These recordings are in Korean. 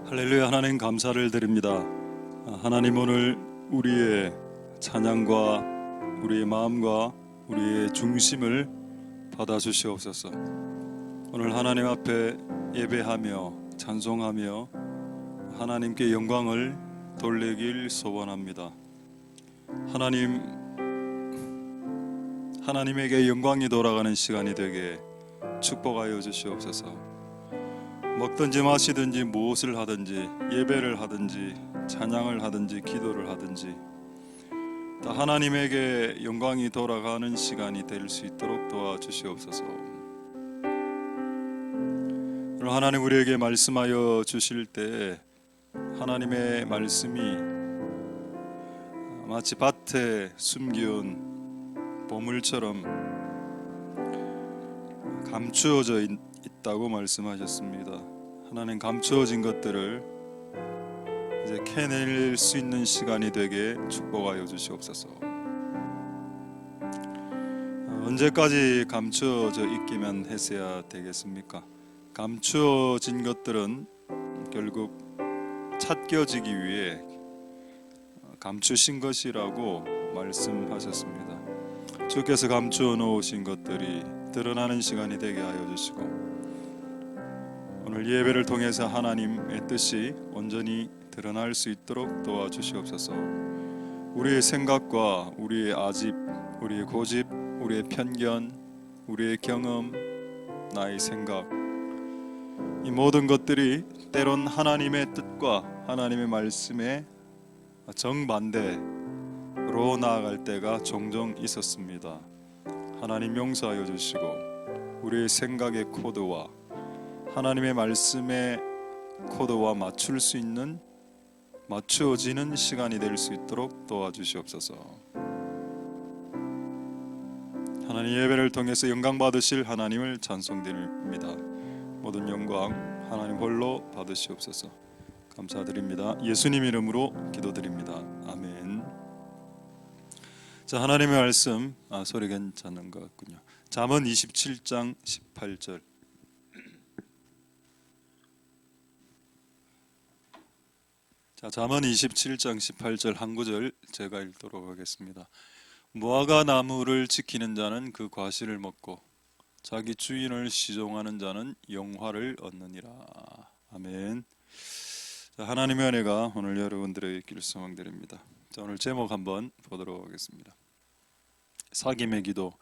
할렐루야. 하나님 감사를 드립니다. 하나님, 오늘 우리의 찬양과 우리의 마음과 우리의 중심을 받아주시옵소서. 오늘 하나님 앞에 예배하며 찬송하며 하나님께 영광을 돌리길 소원합니다. 하나님에게 영광이 돌아가는 시간이 되게 축복하여 주시옵소서. 먹든지 마시든지 무엇을 하든지 예배를 하든지 찬양을 하든지 기도를 하든지 다 하나님에게 영광이 돌아가는 시간이 될 수 있도록 도와주시옵소서. 오늘 하나님 우리에게 말씀하여 주실 때 하나님의 말씀이 마치 밭에 숨겨온 보물처럼 감추어져 있다고 말씀하셨습니다. 하나님, 감추어진 것들을 이제 캐낼 수 있는 시간이 되게 축복하여 주시옵소서. 언제까지 감추어져 있기만 했어야 되겠습니까? 감추어진 것들은 결국 찾겨지기 위해 감추신 것이라고 말씀하셨습니다. 주께서 감추어 놓으신 것들이 드러나는 시간이 되게 하여 주시고, 오늘 예배를 통해서 하나님의 뜻이 온전히 드러날 수 있도록 도와주시옵소서. 우리의 생각과 우리의 아집, 우리의 고집, 우리의 편견, 우리의 경험, 나의 생각, 이 모든 것들이 때론 하나님의 뜻과 하나님의 말씀에 정반대로 나아갈 때가 종종 있었습니다. 하나님 용서하여 주시고 우리의 생각의 코드와 하나님의 말씀의 코드와 맞추어지는 시간이 될 수 있도록 도와주시옵소서. 하나님, 예배를 통해서 영광 받으실 하나님을 찬송드립니다. 모든 영광 하나님 홀로 받으시옵소서. 감사드립니다. 예수님 이름으로 기도드립니다. 아멘. 자, 하나님의 말씀, 소리 괜찮은 것 같군요. 잠언 27장 18절. 자, 잠언 27장 18절 한 구절 제가 읽도록 하겠습니다. 무화과 나무를 지키는 자는 그 과실을 먹고 자기 주인을 시종하는 자는 영화를 얻느니라. 아멘. 자, 하나님의 은혜가 오늘 여러분들에게 있기를 소망드립니다. 자, 오늘 제목 한번 보도록 하겠습니다. 사귐의 기도.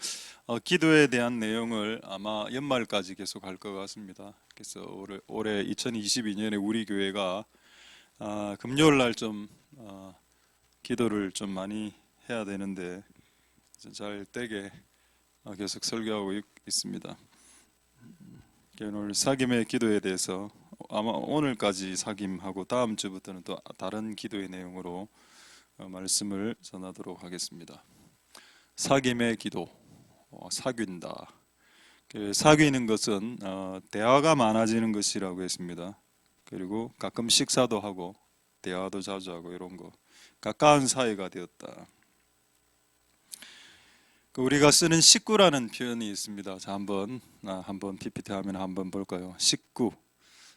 기도에 대한 내용을 아마 연말까지 계속 할 것 같습니다. 그래서 올해 2022년에 우리 교회가 금요일 날 좀 기도를 좀 많이 해야 되는데 잘 되게 계속 설교하고 있습니다. 오늘 사귐의 기도에 대해서 아마 오늘까지 사귐하고 다음 주부터는 또 다른 기도의 내용으로 말씀을 전하도록 하겠습니다. 사귐의 기도, 사귄다. 사귀는 것은 대화가 많아지는 것이라고 했습니다. 그리고 가끔 식사도 하고 대화도 자주 하고 이런 거, 가까운 사이가 되었다. 우리가 쓰는 식구라는 표현이 있습니다. 자, 한번 PPT 화면 한번 볼까요? 식구.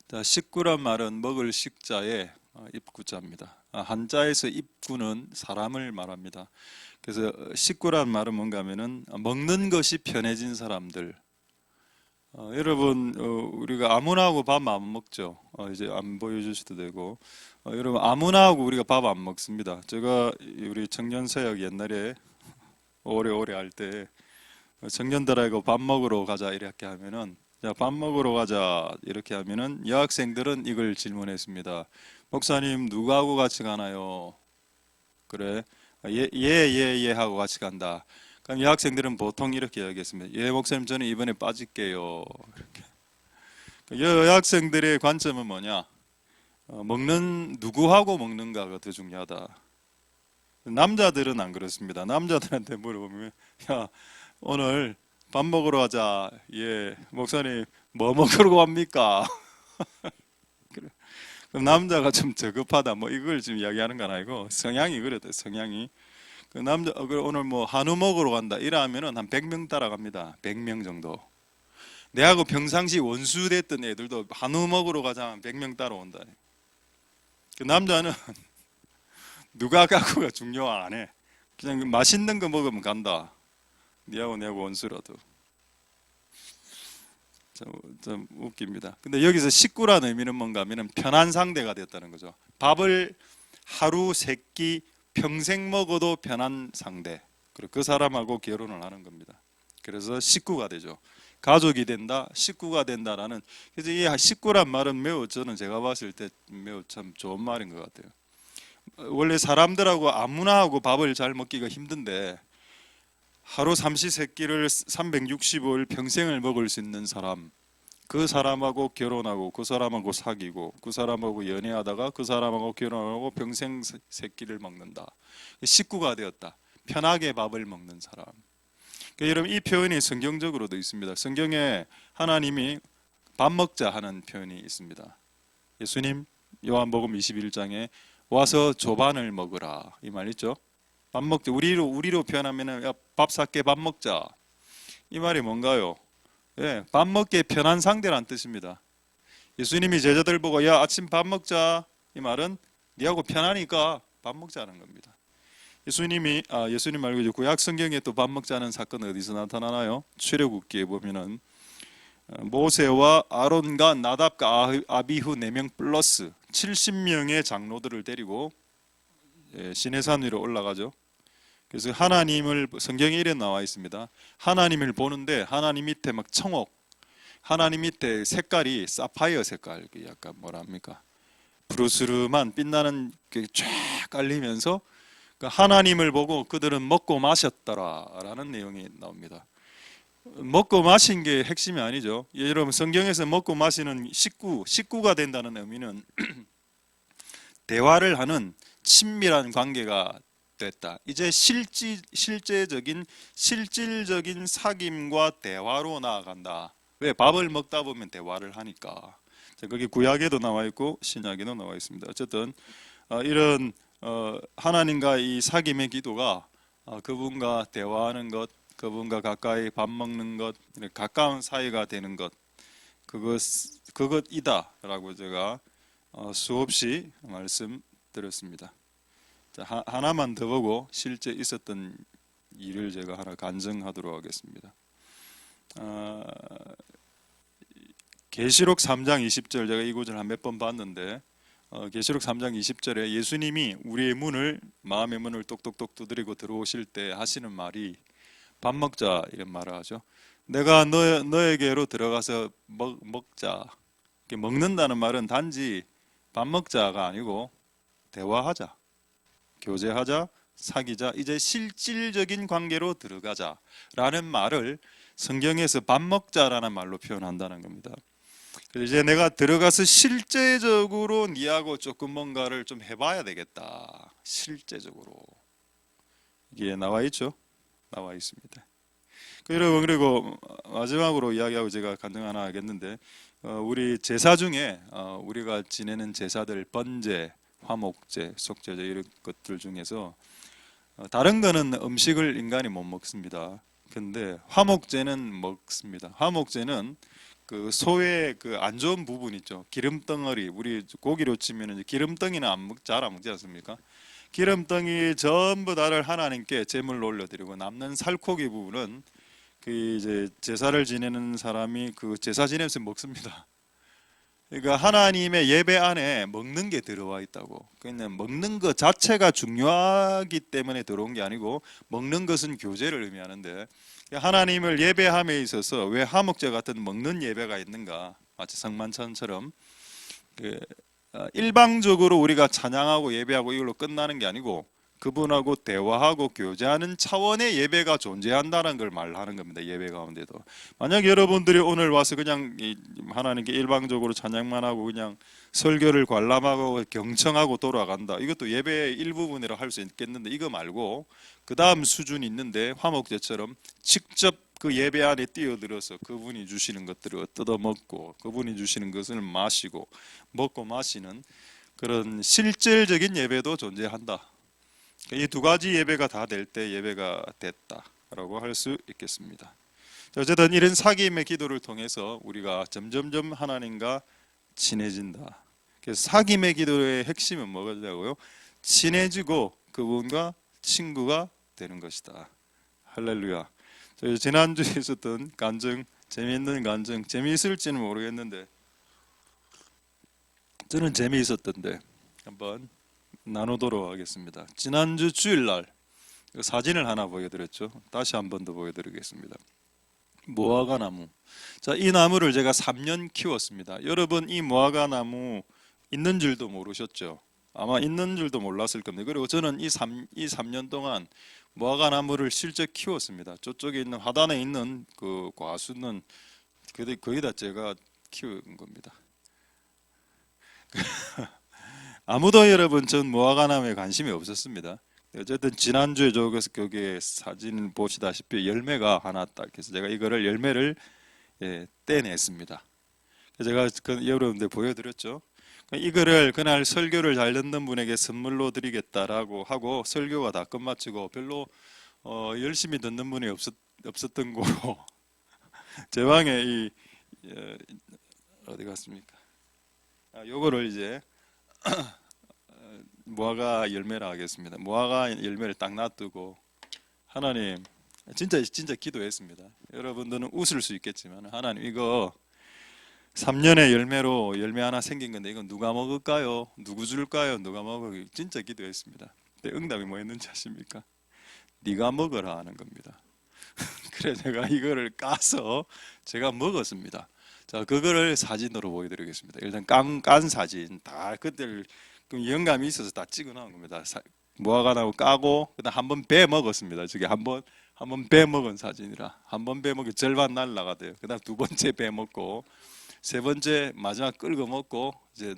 자, 식구란 말은 먹을 식자에 입구자입니다. 한자에서 입구는 사람을 말합니다. 그래서 식구란 말은 뭔가 하면은 먹는 것이 편해진 사람들. 여러분, 우리가 아무나하고 밥 안 먹죠. 이제 안 보여주셔도 되고, 여러분 아무나하고 우리가 밥 안 먹습니다. 제가 우리 청년사역 옛날에 오래 할 때 청년들하고 밥 먹으러 가자 이렇게 하면은, 자, 밥 먹으러 가자 이렇게 하면은 여학생들은 이걸 질문했습니다. 목사님, 누구하고 같이 가나요? 그래, 예 하고 같이 간다. 그럼 여학생들은 보통 이렇게 이야기했습니다. 예, 목사님, 저는 이번에 빠질게요. 이렇게. 여학생들의 관점은 뭐냐? 누구하고 먹는가가 더 중요하다. 남자들은 안 그렇습니다. 남자들한테 물어보면, 야, 오늘 밥 먹으러 가자. 예, 목사님, 뭐 먹으러 갑니까? 그래. 그럼 남자가 좀 저급하다. 뭐 이걸 지금 이야기하는 건 아니고 성향이 그래도 성향이. 그 남자 오늘 뭐 한우 먹으러 간다 이러면은 한 100명 따라갑니다. 100명 정도. 내하고 평상시 원수 됐던 애들도 한우 먹으러 가자 하면 100명 따라온다. 그 남자는 누가 갖고가 중요 안 해. 그냥 그 맛있는 거 먹으면 간다. 니하고 내하고 원수라도. 좀 웃깁니다. 근데 여기서 식구라는 의미는 뭔가 하면 편한 상대가 됐다는 거죠. 밥을 하루 세 끼 평생 먹어도 편한 상대. 그리고 그 사람하고 결혼을 하는 겁니다. 그래서 식구가 되죠. 가족이 된다, 식구가 된다라는. 그래서 이 식구란 말은 매우 저는 제가 봤을 때 매우 참 좋은 말인 것 같아요. 원래 사람들하고 아무나 하고 밥을 잘 먹기가 힘든데 하루 삼시세끼를 365일 평생을 먹을 수 있는 사람, 그 사람하고 결혼하고 그 사람하고 사귀고 그 사람하고 연애하다가 그 사람하고 결혼하고 평생 세끼를 먹는다. 식구가 되었다. 편하게 밥을 먹는 사람. 그러니까 여러분 이 표현이 성경적으로도 있습니다. 성경에 하나님이 밥 먹자 하는 표현이 있습니다. 예수님 요한복음 21장에 와서 조반을 먹으라 이 말 있죠. 밥 먹자. 우리로 표현하면은 야, 밥 살게 밥 먹자. 이 말이 뭔가요? 예, 밥 먹기에 편한 상대란 뜻입니다. 예수님이 제자들 보고 야 아침 밥 먹자. 이 말은 니하고 편하니까 밥 먹자는 겁니다. 예수님 말고 이제 구약 성경에 또 밥 먹자는 사건은 어디서 나타나나요? 출애굽기에 보면은 모세와 아론과 나답과 아비후 4명 플러스 70명의 장로들을 데리고 시내산 위로 올라가죠. 그래서 하나님을 성경에 이래 나와 있습니다. 하나님을 보는데 하나님 밑에 막 청옥, 하나님 밑에 색깔이 사파이어 색깔, 약간 뭐랍니까? 푸르스름한 빛나는 게 쫙 깔리면서 하나님을 보고 그들은 먹고 마셨더라라는 내용이 나옵니다. 먹고 마신 게 핵심이 아니죠. 여러분 성경에서 먹고 마시는 식구가 된다는 의미는 대화를 하는 친밀한 관계가 됐다. 이제 실질적인 사귐과 대화로 나아간다. 왜? 밥을 먹다 보면 대화를 하니까. 거기 구약에도 나와 있고 신약에도 나와 있습니다. 어쨌든 이런 하나님과 이 사귐의 기도가 그분과 대화하는 것, 그분과 가까이 밥 먹는 것, 가까운 사이가 되는 것, 그것이다라고 제가 수없이 말씀드렸습니다. 자, 하나만 더 보고 실제 있었던 일을 제가 하나 간증하도록 하겠습니다. 계시록 3장 20절 제가 이 구절 한 몇 번 봤는데 계시록 3장 20절에 예수님이 우리의 마음의 문을 똑똑똑 두드리고 들어오실 때 하시는 말이 밥 먹자 이런 말을 하죠. 내가 너에게로 들어가서 먹자. 먹는다는 말은 단지 밥 먹자가 아니고 대화하자, 교제하자, 사귀자, 이제 실질적인 관계로 들어가자라는 말을 성경에서 밥 먹자라는 말로 표현한다는 겁니다. 그래서 이제 내가 들어가서 실제적으로 니하고 조금 뭔가를 좀 해봐야 되겠다. 실제적으로 이게 나와 있죠? 나와 있습니다. 여러분 그리고 마지막으로 이야기하고 제가 간증 하나 하겠는데 우리 제사 중에 우리가 지내는 제사들 번제, 화목제, 속죄제 이런 것들 중에서 다른 거는 음식을 인간이 못 먹습니다. 근데 화목제는 먹습니다. 화목제는 그 소의 그 안 좋은 부분 있죠. 기름덩어리, 우리 고기로 치면 기름덩이는 잘 안 먹지 않습니까? 기름덩이 전부 다를 하나님께 제물로 올려드리고 남는 살코기 부분은 그 이제 제사를 지내는 사람이 그 제사 지내면서 먹습니다. 그러니까 하나님의 예배 안에 먹는 게 들어와 있다고. 그냥 먹는 것 자체가 중요하기 때문에 들어온 게 아니고 먹는 것은 교제를 의미하는데 하나님을 예배함에 있어서 왜 화목제 같은 먹는 예배가 있는가? 마치 성만찬처럼 일방적으로 우리가 찬양하고 예배하고 이걸로 끝나는 게 아니고 그분하고 대화하고 교제하는 차원의 예배가 존재한다는 걸 말하는 겁니다. 예배 가운데도. 만약 여러분들이 오늘 와서 그냥 하나님께 일방적으로 찬양만 하고 그냥 설교를 관람하고 경청하고 돌아간다. 이것도 예배의 일부분이라 할 수 있겠는데 이거 말고 그 다음 수준이 있는데 화목제처럼 직접 그 예배 안에 뛰어들어서 그분이 주시는 것들을 뜯어먹고 그분이 주시는 것을 마시고 먹고 마시는 그런 실질적인 예배도 존재한다. 이 두 가지 예배가 다 될 때 예배가 됐다라고 할 수 있겠습니다. 어쨌든 이런 사귐의 기도를 통해서 우리가 점점점 하나님과 친해진다. 그래서 사귐의 기도의 핵심은 뭐냐고요? 친해지고 그분과 친구가 되는 것이다. 할렐루야. 저희 지난주에 있었던 간증, 재미있는 간증, 재미있을지는 모르겠는데 저는 재미있었던데 한번 나누도록 하겠습니다. 지난주 주일날 사진을 하나 보여드렸죠. 다시 한 번 더 보여드리겠습니다. 무화과 나무. 자, 이 나무를 제가 3년 키웠습니다. 여러분, 이 무화과 나무 있는 줄도 모르셨죠? 아마 있는 줄도 몰랐을 겁니다. 그리고 저는 이 3년 동안 무화과 나무를 실제 키웠습니다. 저쪽에 있는 화단에 있는 그 과수는 거의 다 제가 키운 겁니다. 아무도 여러분 전 무화과 나무에 관심이 없었습니다. 어쨌든 지난주에 거기에 사진 보시다시피 열매가 하나 딱 해서 제가 이거를 열매를 떼냈습니다. 제가 여러분들 보여드렸죠. 이거를 그날 설교를 잘 듣는 분에게 선물로 드리겠다라고 하고 설교가 다 끝마치고 별로 열심히 듣는 분이 없었던 거로 제 방에 어디 갔습니까? 요거를 이제 무화과 열매라 하겠습니다. 무화과 열매를 딱 놔두고 하나님 진짜 기도했습니다. 여러분들은 웃을 수 있겠지만 하나님 이거 3년의 열매로 열매 하나 생긴 건데 이건 누가 먹을까요? 누구 줄까요? 누가 먹을까요? 진짜 기도했습니다. 근데 응답이 뭐였는지 아십니까? 네가 먹어라 하는 겁니다. 그래서 제가 이거를 까서 제가 먹었습니다. 자, 그거를 사진으로 보여드리겠습니다. 일단 깐 사진 다 그들 영감이 있어서 다 찍어 놓은 겁니다. 무화과 나무 까고 그다음 한번 배 먹었습니다. 저게 한번 배 먹은 사진이라 한 번 배 먹이 절반 날라가대요. 그다음 두 번째 배 먹고 세 번째 마지막 끓여 먹고 이제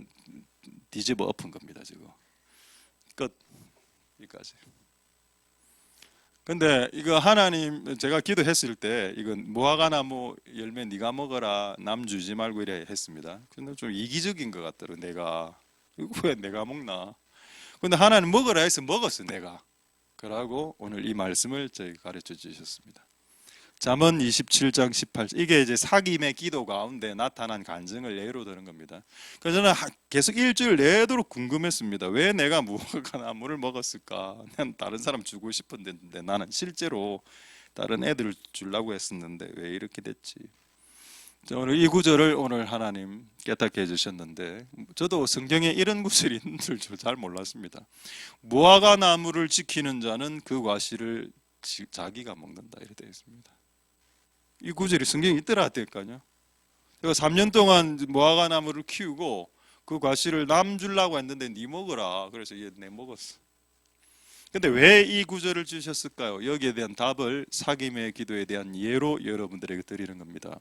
뒤집어 엎은 겁니다. 지금 끝 여기까지. 근데 이거 하나님 제가 기도했을 때 이건 무화과 나무 열매 네가 먹어라 남 주지 말고 이래 했습니다. 근데 좀 이기적인 것 같더라고. 내가 이거 왜 내가 먹나? 근데 하나님 먹으라 해서 먹었어 내가. 그러고 오늘 이 말씀을 저희 가르쳐 주셨습니다. 잠언 27장 18절 이게 이제 사귐의 기도 가운데 나타난 간증을 예로 드는 겁니다. 그래서 저는 계속 일주일 내도록 궁금했습니다. 왜 내가 무화과 나무를 먹었을까? 난 다른 사람 주고 싶은데 나는 실제로 다른 애들 주려고 했었는데 왜 이렇게 됐지? 오늘 이 구절을 오늘 하나님 깨닫게 해주셨는데 저도 성경에 이런 구절이 있는 줄 잘 몰랐습니다. 무화과 나무를 지키는 자는 그 과실을 자기가 먹는다 이렇게 되어 있습니다. 이 구절이 성경에 있더라니까요. 제가 3년 동안 무화과 나무를 키우고 그 과실을 남 주려고 했는데 네 먹어라. 그래서 내 먹었어. 근데 왜 이 구절을 주셨을까요? 여기에 대한 답을 사귐의 기도에 대한 예로 여러분들에게 드리는 겁니다.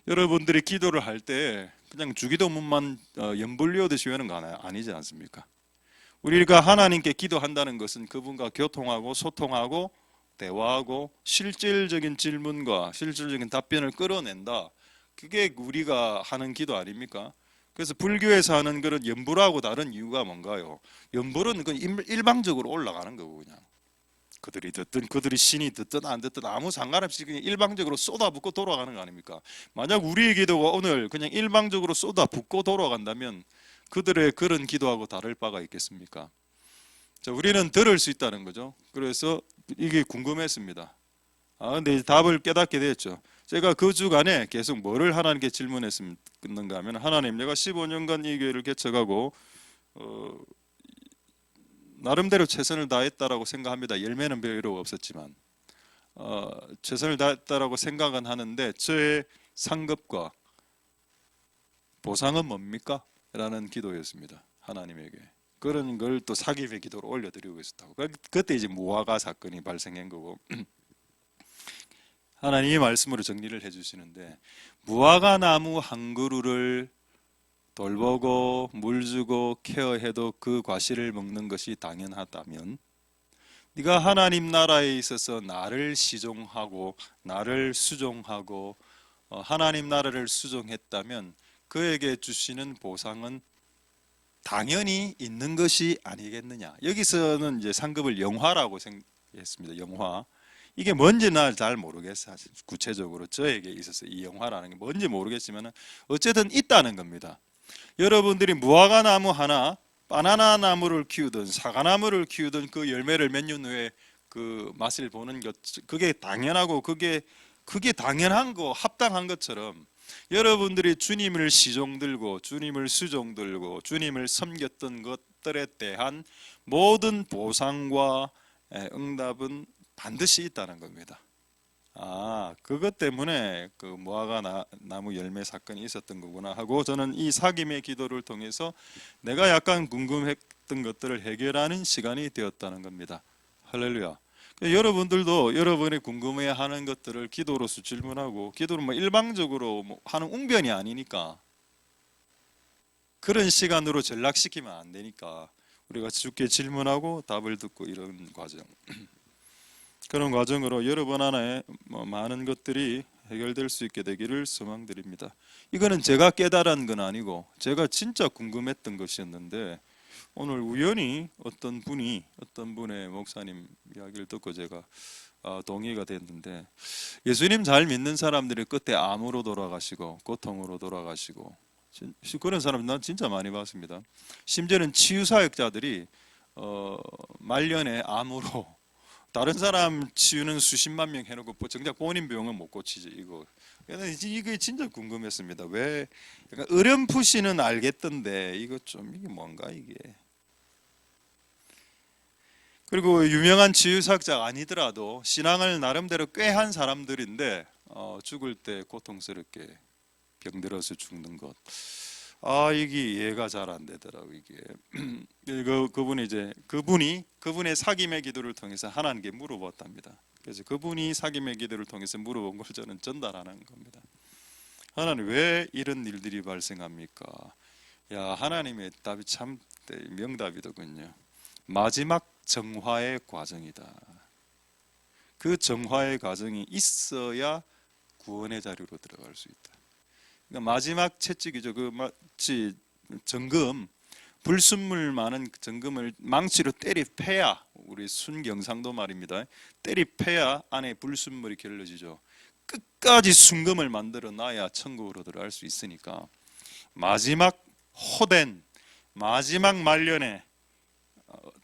여러분들이 기도를 할 때 그냥 주기도문만 연불리오듯이 외우는 거 아니지 않습니까? 우리가 하나님께 기도한다는 것은 그분과 교통하고 소통하고 대화하고 실질적인 질문과 실질적인 답변을 끌어낸다. 그게 우리가 하는 기도 아닙니까? 그래서 불교에서 하는 그런 연불하고 다른 이유가 뭔가요? 연불은 그 일방적으로 올라가는 거고 그냥 그들이 듣든 그들이 신이 듣든 안 듣든 아무 상관없이 그냥 일방적으로 쏟아붓고 돌아가는 거 아닙니까? 만약 우리의 기도가 오늘 그냥 일방적으로 쏟아붓고 돌아간다면 그들의 그런 기도하고 다를 바가 있겠습니까? 자, 우리는 들을 수 있다는 거죠. 그래서 이게 궁금했습니다. 근데 답을 깨닫게 됐죠. 제가 그 주간에 계속 뭐를 하나님께 질문했는가 하면 하나님 내가 15년간 이 교회를 개척하고 나름대로 최선을 다했다라고 생각합니다. 열매는 별로 없었지만 최선을 다했다라고 생각은 하는데 저의 상급과 보상은 뭡니까? 라는 기도였습니다. 하나님에게. 그런 걸 또 사귐의 기도로 올려드리고 있었다고. 그때 이제 무화과 사건이 발생한 거고 하나님 이 말씀으로 정리를 해주시는데 무화과 나무 한 그루를 돌보고 물 주고 케어해도 그 과실을 먹는 것이 당연하다면 네가 하나님 나라에 있어서 나를 시종하고 나를 수종하고 하나님 나라를 수종했다면 그에게 주시는 보상은 당연히 있는 것이 아니겠느냐. 여기서는 이제 상급을 영화라고 생각했습니다. 영화. 이게 뭔지는 잘 모르겠어요. 구체적으로 저에게 있어서 이 영화라는 게 뭔지 모르겠지만 어쨌든 있다는 겁니다. 여러분들이 무화과 나무 하나, 바나나 나무를 키우든 사과나무를 키우든 그 열매를 몇 년 후에 그 맛을 보는 것, 그게 당연하고 그게 당연한 거, 합당한 것처럼 여러분들이 주님을 시종 들고 주님을 수종 들고 주님을 섬겼던 것들에 대한 모든 보상과 응답은 반드시 있다는 겁니다. 그것 때문에 그 무화과 나무 열매 사건이 있었던 거구나 하고, 저는 이 사김의 기도를 통해서 내가 약간 궁금했던 것들을 해결하는 시간이 되었다는 겁니다. 할렐루야. 여러분들도 여러분이 궁금해야 하는 것들을 기도로서 질문하고, 기도는 뭐 일방적으로 뭐 하는 웅변이 아니니까 그런 시간으로 전락시키면 안 되니까 우리가 주께 질문하고 답을 듣고 이런 과정, 그런 과정으로 여러분 안에 많은 것들이 해결될 수 있게 되기를 소망드립니다. 이거는 제가 깨달은 건 아니고 제가 진짜 궁금했던 것이었는데, 오늘 우연히 어떤 분의 목사님 이야기를 듣고 제가 동의가 됐는데, 예수님 잘 믿는 사람들이 끝에 암으로 돌아가시고 고통으로 돌아가시고, 그런 사람 난 진짜 많이 봤습니다. 심지어는 치유사역자들이 말년에 암으로 다른 사람 치유는 수십만 명 해놓고 정작 본인 병은 못 고치지. 이게 진짜 궁금했습니다. 왜 약간 어렴풋이는 알겠던데 이게 뭔가 이게. 그리고 유명한 치유사역자가 아니더라도 신앙을 나름대로 꽤 한 사람들인데 죽을 때 고통스럽게 병들어서 죽는 것. 이게 이해가 잘 안 되더라고 이게. 그분의 사김의 기도를 통해서 하나님께 물어봤답니다. 그래서 그분이 사김의 기도를 통해서 물어본 걸 저는 전달하는 겁니다. 하나님, 왜 이런 일들이 발생합니까? 하나님의 답이 참 명답이더군요. 마지막 정화의 과정이다. 그 정화의 과정이 있어야 구원의 자리로 들어갈 수 있다. 그러니까 마지막 채찍이죠. 마치 불순물 많은 정금을 망치로 때리 패야, 우리 순경상도 말입니다. 때리 패야 안에 불순물이 결러지죠. 끝까지 순금을 만들어 놔야 천국으로 들어갈 수 있으니까 마지막 호된 마지막 말년에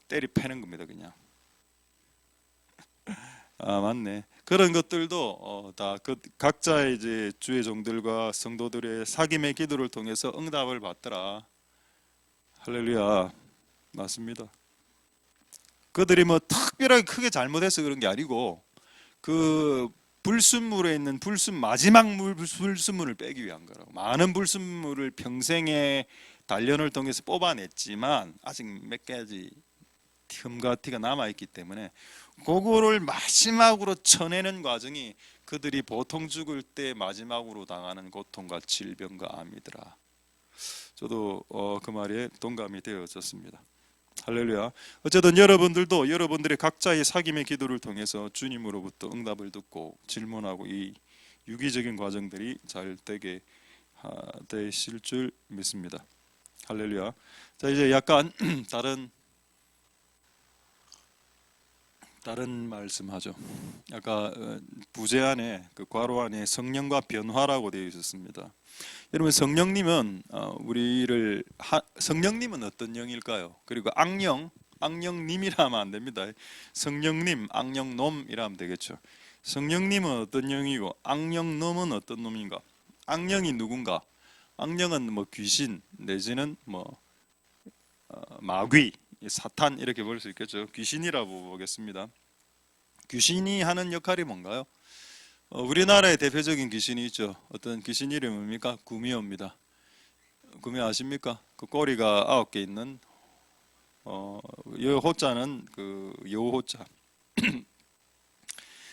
때리 패는 겁니다. 그냥. 맞네. 그런 것들도 다 각자의 이제 주의 종들과 성도들의 사김의 기도를 통해서 응답을 받더라. 할렐루야. 맞습니다. 그들이 뭐 특별하게 크게 잘못해서 그런 게 아니고 그 불순물에 있는 마지막 불순물을 빼기 위한 거라고. 많은 불순물을 평생의 단련을 통해서 뽑아냈지만 아직 몇 가지 틈과 티가 남아있기 때문에 그거를 마지막으로 쳐내는 과정이 그들이 보통 죽을 때 마지막으로 당하는 고통과 질병과 암이더라. 저도 그 말에 동감이 되어졌습니다. 할렐루야. 어쨌든 여러분들도 여러분들의 각자의 사김의 기도를 통해서 주님으로부터 응답을 듣고 질문하고 이 유기적인 과정들이 잘 되게 되실 줄 믿습니다. 할렐루야. 자, 이제 약간 다른 말씀하죠. 아까 부제 안에 그 괄호 안에 성령과 변화라고 되어 있었습니다. 여러분, 성령님은 성령님은 어떤 영일까요? 그리고 악령님이라 하면 안 됩니다. 성령님, 악령놈이라 하면 되겠죠. 성령님은 어떤 영이고 악령놈은 어떤 놈인가? 악령이 누군가? 악령은 뭐 귀신 내지는 뭐 마귀, 사탄 이렇게 볼 수 있겠죠. 귀신이라고 보겠습니다. 귀신이 하는 역할이 뭔가요? 우리나라의 대표적인 귀신이 있죠. 어떤 귀신 이름이 뭡니까? 구미호입니다. 구미호 아십니까? 그 꼬리가 9개 있는 호자는 그 여호자.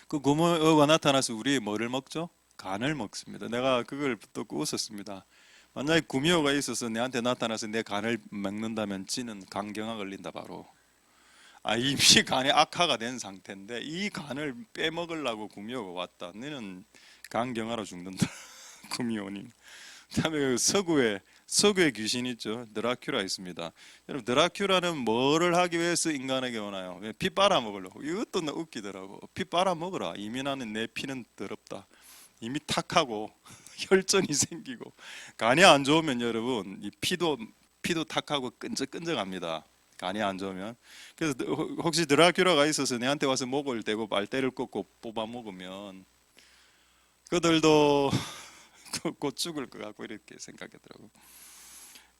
그 구미호가 나타나서 우리 뭐를 먹죠? 간을 먹습니다. 내가 그걸 듣고 웃었습니다. 만약에 구미호가 있어서 내한테 나타나서 내 간을 먹는다면 지는 간경화 걸린다 바로. 이미 간이 악화가 된 상태인데 이 간을 빼먹으려고 구미호가 왔다. 너는 간경화로 죽는다. 구미호님. 그다음에 서구의 귀신 있죠. 드라큘라 있습니다. 여러분, 드라큘라는 뭐를 하기 위해서 인간에게 오나요? 피 빨아먹으려고. 이것도 웃기더라고. 피 빨아먹으라. 이미 나는 내 피는 더럽다. 이미 탁하고 혈전이 생기고 간이 안 좋으면 여러분 이 피도 탁하고 끈적끈적합니다. 간이 안 좋으면. 그래서 혹시 드라큘라가 있어서 내한테 와서 목을 대고 빨대를 꽂고 뽑아 먹으면 그들도 곧 죽을 것 같고 이렇게 생각하더라고.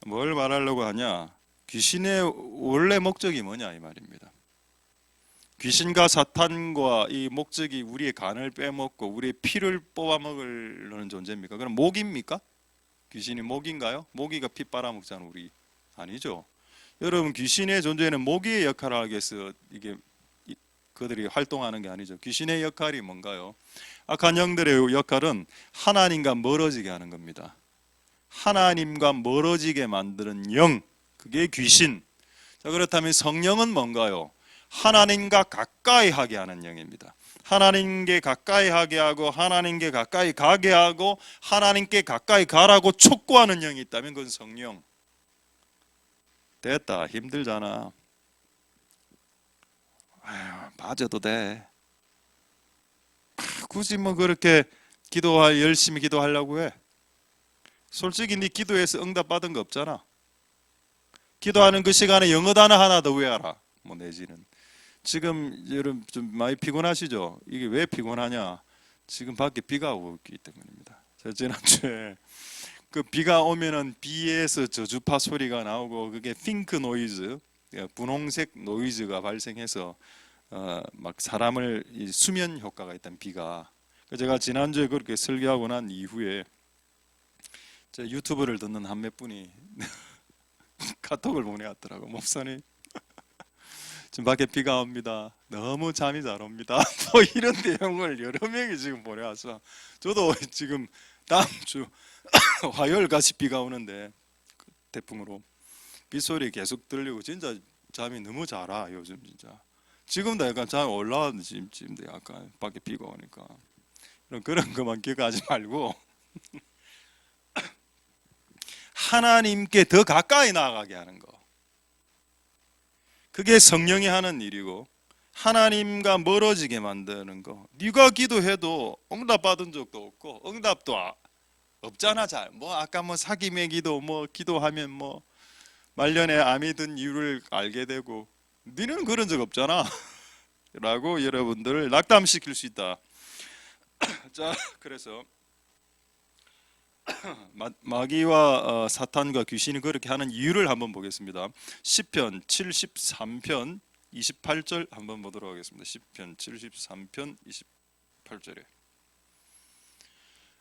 뭘 말하려고 하냐? 귀신의 원래 목적이 뭐냐 이 말입니다. 귀신과 사탄과 이 목적이 우리의 간을 빼먹고 우리의 피를 뽑아 먹으려는 존재입니까? 그럼 목입니까? 귀신이 목인가요? 모기가 피 빨아먹잖아 우리. 아니죠. 여러분 귀신의 존재는 모기의 역할을 하기 위해서 이게 그들이 활동하는 게 아니죠. 귀신의 역할이 뭔가요? 악한 영들의 역할은 하나님과 멀어지게 하는 겁니다. 하나님과 멀어지게 만드는 영, 그게 귀신. 자, 그렇다면 성령은 뭔가요? 하나님과 가까이 하게 하는 영입니다. 하나님께 가까이 하게 하고 하나님께 가까이 가게 하고 하나님께 가까이 가라고 촉구하는 영이 있다면 그건 성령. 됐다. 힘들잖아. 아유, 맞아도 돼. 굳이 뭐 그렇게 열심히 기도하려고 해. 솔직히 네 기도해서 응답 받은 거 없잖아. 기도하는 그 시간에 영어 단어 하나 더 외워라. 뭐 내지는 지금 여러분 좀 많이 피곤하시죠? 이게 왜 피곤하냐? 지금 밖에 비가 오고 있기 때문입니다. 지난주에 그 비가 오면은 비에서 저주파 소리가 나오고 그게 핑크 노이즈, 분홍색 노이즈가 발생해서 막 사람을 수면 효과가 있던 비가. 제가 지난주에 그렇게 설교하고 난 이후에 제 유튜브를 듣는 한 몇 분이 카톡을 보내왔더라고. 목사님 지금 밖에 비가 옵니다. 너무 잠이 잘 옵니다. 뭐 이런 내용을 여러 명이 지금 보내와서 저도 지금 다음 주 화요일 같이 비가 오는데 태풍으로 빗소리 계속 들리고 진짜 잠이 너무 잘 와. 요즘 진짜 지금도 약간 잠이 올라왔는데 지금도 약간 밖에 비가 오니까 그런 것만 기억하지 말고 하나님께 더 가까이 나아가게 하는 거, 그게 성령이 하는 일이고 하나님과 멀어지게 만드는 거. 네가 기도해도 응답 받은 적도 없고 응답도 없잖아. 잘 뭐 아까 뭐 사김의 기도 뭐 기도하면 뭐 말년에 암이 든 이유를 알게 되고 너는 그런 적 없잖아 라고 여러분들을 낙담시킬 수 있다. 자, 그래서 마귀와 사탄과 귀신이 그렇게 하는 이유를 한번 보겠습니다. 시편 73편 28절 한번 보도록 하겠습니다. 시편 73편 28절에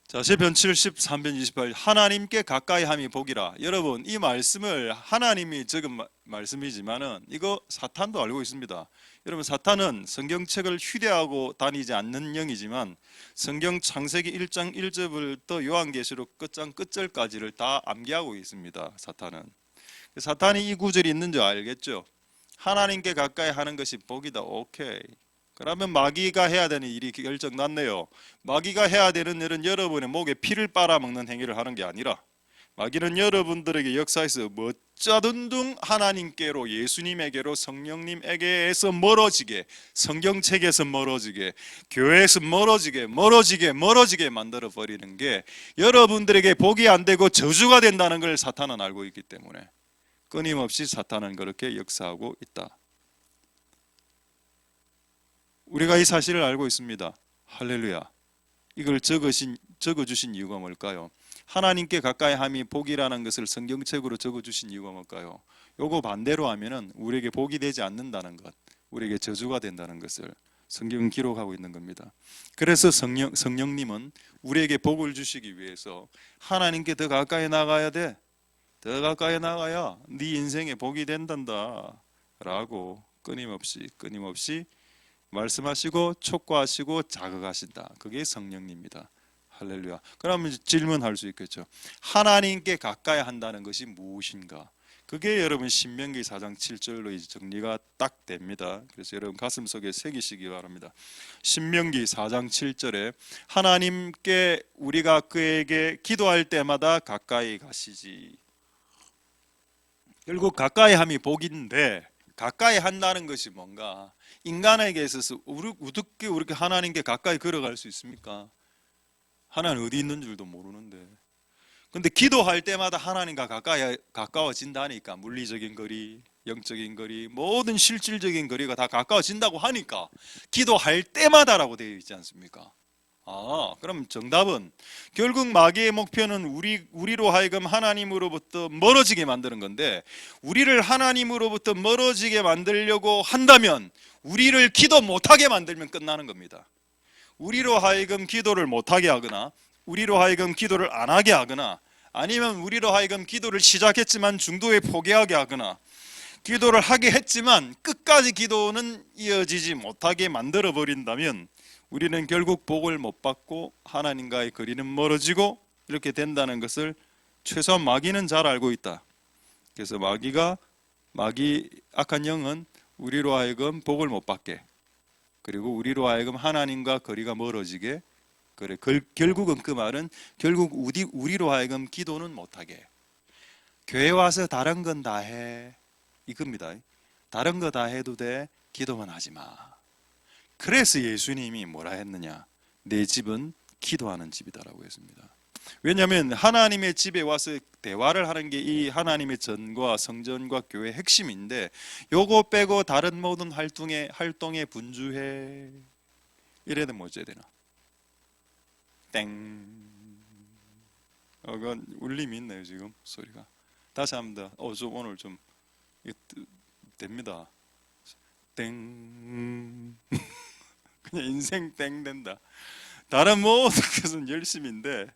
자, 시편 73편 28절 하나님께 가까이 함이 복이라. 여러분 이 말씀을 하나님이 적은 말씀이지만은 이거 사탄도 알고 있습니다. 여러분 사탄은 성경책을 휴대하고 다니지 않는 영이지만 성경 창세기 1장 1절부터 요한계시록 끝장 끝절까지를 다 암기하고 있습니다. 사탄이 이 구절이 있는 줄 알겠죠? 하나님께 가까이 하는 것이 복이다. 오케이. 그러면 마귀가 해야 되는 일이 결정 났네요. 마귀가 해야 되는 일은 여러분의 목에 피를 빨아먹는 행위를 하는 게 아니라 마귀는 여러분들에게 역사에서 멋짜든 둥 하나님께로, 예수님에게로, 성령님에게서 멀어지게, 성경책에서 멀어지게, 교회에서 멀어지게 만들어 버리는 게 여러분들에게 복이 안 되고 저주가 된다는 걸 사탄은 알고 있기 때문에 끊임없이 사탄은 그렇게 역사하고 있다. 우리가 이 사실을 알고 있습니다. 할렐루야. 이걸 적어주신 이유가 뭘까요? 하나님께 가까이 함이 복이라는 것을 성경책으로 적어주신 이유가 뭘까요? 요거 반대로 하면은 우리에게 복이 되지 않는다는 것, 우리에게 저주가 된다는 것을 성경은 기록하고 있는 겁니다. 그래서 성령님은 우리에게 복을 주시기 위해서 하나님께 더 가까이 나가야 돼. 더 가까이 나가야 네 인생에 복이 된단다 라고 끊임없이 말씀하시고 촉구하시고 자극하신다. 그게 성령님입니다. 할렐루야. 그러면 질문할 수 있겠죠. 하나님께 가까이 한다는 것이 무엇인가? 그게 여러분 신명기 4장 7절로 이제 정리가 딱 됩니다. 그래서 여러분 가슴속에 새기시기 바랍니다. 신명기 4장 7절에 하나님께 우리가 그에게 기도할 때마다 가까이 가시지. 결국 가까이 함이 복인데 가까이 한다는 것이 뭔가? 인간에게 있어서 어떻게 하나님께 가까이 걸어갈 수 있습니까? 하나님 어디 있는 줄도 모르는데. 근데 기도할 때마다 하나님과 가까워진다니까. 물리적인 거리, 영적인 거리, 모든 실질적인 거리가 다 가까워진다고 하니까 기도할 때마다라고 되어 있지 않습니까? 그럼 정답은 결국 마귀의 목표는 우리로 하여금 하나님으로부터 멀어지게 만드는 건데, 우리를 하나님으로부터 멀어지게 만들려고 한다면 우리를 기도 못하게 만들면 끝나는 겁니다. 우리로 하여금 기도를 못하게 하거나, 우리로 하여금 기도를 안 하게 하거나, 아니면 우리로 하여금 기도를 시작했지만 중도에 포기하게 하거나, 기도를 하게 했지만 끝까지 기도는 이어지지 못하게 만들어 버린다면 우리는 결국 복을 못 받고 하나님과의 거리는 멀어지고 이렇게 된다는 것을 최소한 마귀는 잘 알고 있다. 그래서 악한 영은 우리로 하여금 복을 못 받게, 그리고 우리로 하여금 하나님과 거리가 멀어지게, 그래 결국은 그 말은 결국 우리로 하여금 기도는 못하게. 교회 와서 다른 건 다 해, 이겁니다. 다른 거 다 해도 돼, 기도만 하지 마. 그래서 예수님이 뭐라 했느냐? 내 집은 기도하는 집이다라고 했습니다. 왜냐하면 하나님의 집에 와서 대화를 하는 게 이 하나님의 전과 성전과 교회의 핵심인데, 요거 빼고 다른 모든 활동에 분주해. 이래야 되면 어째야 되나? 땡. 그건 울림이 있네요 지금 소리가. 다시 한번 더. 좀 오늘 좀 됩니다. 땡. 그냥 인생 땡 된다. 다른 모든 것은 열심인데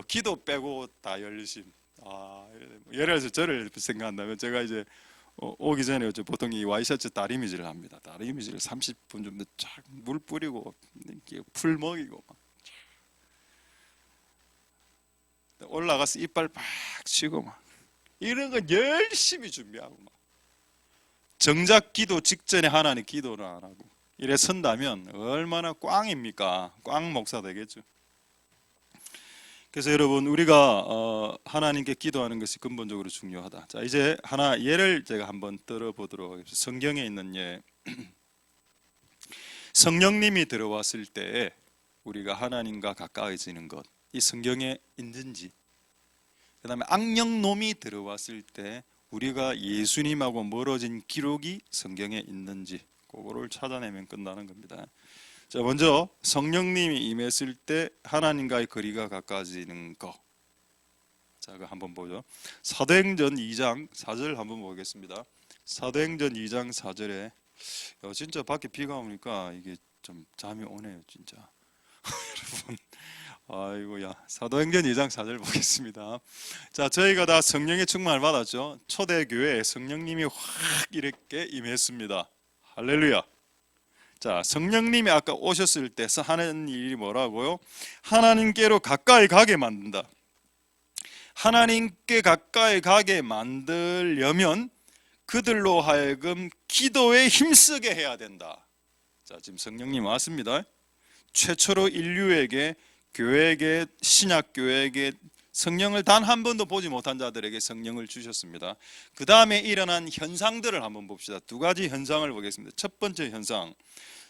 기도 빼고 다 열심. 예를 들어서 저를 생각한다면, 제가 이제 오기 전에 보통 이 와이셔츠 다리미질을 합니다. 다리미질을 30분 정도 쫙 물 뿌리고 풀 먹이고 막 올라가서 이빨 팍 치고 막 이런 건 열심히 준비하고 막, 정작 기도 직전에 하나님 기도를 안 하고 이래 선다면 얼마나 꽝입니까? 꽝 목사 되겠죠. 그래서 여러분, 우리가 하나님께 기도하는 것이 근본적으로 중요하다. 자, 이제 하나 예를 제가 한번 들어보도록 하겠습니다. 성경에 있는 예. 성령님이 들어왔을 때 우리가 하나님과 가까워지는 것, 이 성경에 있는지, 그 다음에 악령놈이 들어왔을 때 우리가 예수님하고 멀어진 기록이 성경에 있는지, 그거를 찾아내면 끝나는 겁니다. 자, 먼저 성령님이 임했을 때 하나님과의 거리가 가까워지는 것. 자, 그거 한번 보죠. 사도행전 2장 4절 한번 보겠습니다. 사도행전 2장 4절에 진짜 밖에 비가 오니까 이게 좀 잠이 오네요, 진짜. 여러분, 아이고야. 사도행전 2장 4절 보겠습니다. 자, 저희가 다 성령의 충만을 받았죠. 초대교회에 성령님이 확 이렇게 임했습니다. 할렐루야. 자, 성령님이 아까 오셨을 때 하는 일이 뭐라고요? 하나님께로 가까이 가게 만든다. 하나님께 가까이 가게 만들려면 그들로 하여금 기도에 힘쓰게 해야 된다. 자, 지금 성령님 왔습니다. 최초로 인류에게, 교회에게, 신약교회에게 성령을 단 한 번도 보지 못한 자들에게 성령을 주셨습니다. 그 다음에 일어난 현상들을 한번 봅시다. 두 가지 현상을 보겠습니다. 첫 번째 현상,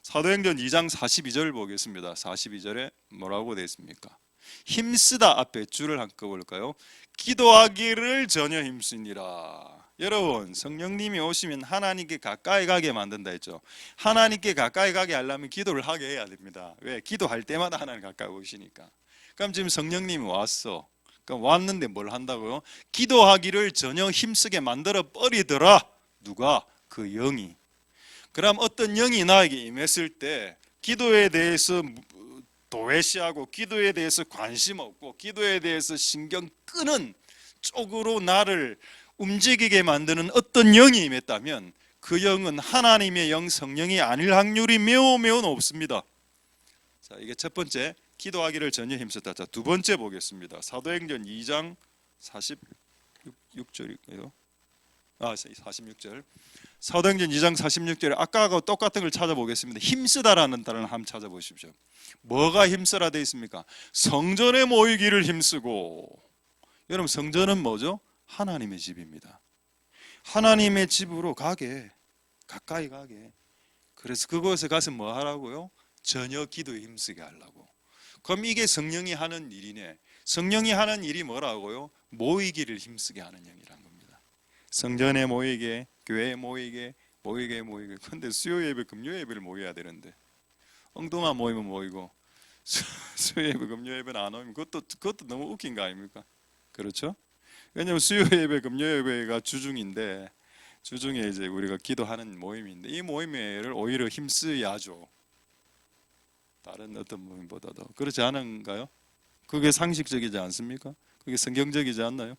사도행전 2장 42절 보겠습니다. 42절에 뭐라고 되어 있습니까? 힘쓰다 앞에 줄을 한꺼 볼까요? 기도하기를 전혀 힘쓰니라. 여러분, 성령님이 오시면 하나님께 가까이 가게 만든다 했죠. 하나님께 가까이 가게 하려면 기도를 하게 해야 됩니다. 왜? 기도할 때마다 하나님 가까이 오시니까. 그럼 지금 성령님이 왔어. 그럼 왔는데 뭘 한다고요? 기도하기를 전혀 힘쓰게 만들어 버리더라. 누가? 그 영이. 그럼 어떤 영이 나에게 임했을 때 기도에 대해서 도외시하고, 기도에 대해서 관심 없고, 기도에 대해서 신경 끄는 쪽으로 나를 움직이게 만드는 어떤 영이 임했다면 그 영은 하나님의 영, 성령이 아닐 확률이 매우 높습니다. 자, 이게 첫 번째, 기도하기를 전혀 힘썼다. 자, 두 번째 보겠습니다. 사도행전 2장 46절이고요. 46절. 사도행전 2장 46절에 아까하고 똑같은 걸 찾아보겠습니다. 힘쓰다라는 단어를 한번 찾아보십시오. 뭐가 힘쓰라 되어 있습니까? 성전에 모이기를 힘쓰고. 여러분, 성전은 뭐죠? 하나님의 집입니다. 하나님의 집으로 가게, 가까이 가게. 그래서 그곳에 가서 뭐 하라고요? 전혀 기도에 힘쓰게 하려고. 그럼 이게 성령이 하는 일이네. 성령이 하는 일이 뭐라고요? 모이기를 힘쓰게 하는 영이란 겁니다. 성전에 모이게, 교회에 모이게. 근데 수요 예배, 금요 예배를 모여야 되는데 엉뚱한 모이면 모이고 수요 예배, 금요 예배는 안 오면 그것도 너무 웃긴 거 아닙니까? 그렇죠? 왜냐하면 수요 예배, 금요 예배가 주중인데 주중에 이제 우리가 기도하는 모임인데 이 모임을 오히려 힘쓰야죠. 다른 어떤 모임보다도 그렇지 않은가요? 그게 상식적이지 않습니까? 그게 성경적이지 않나요?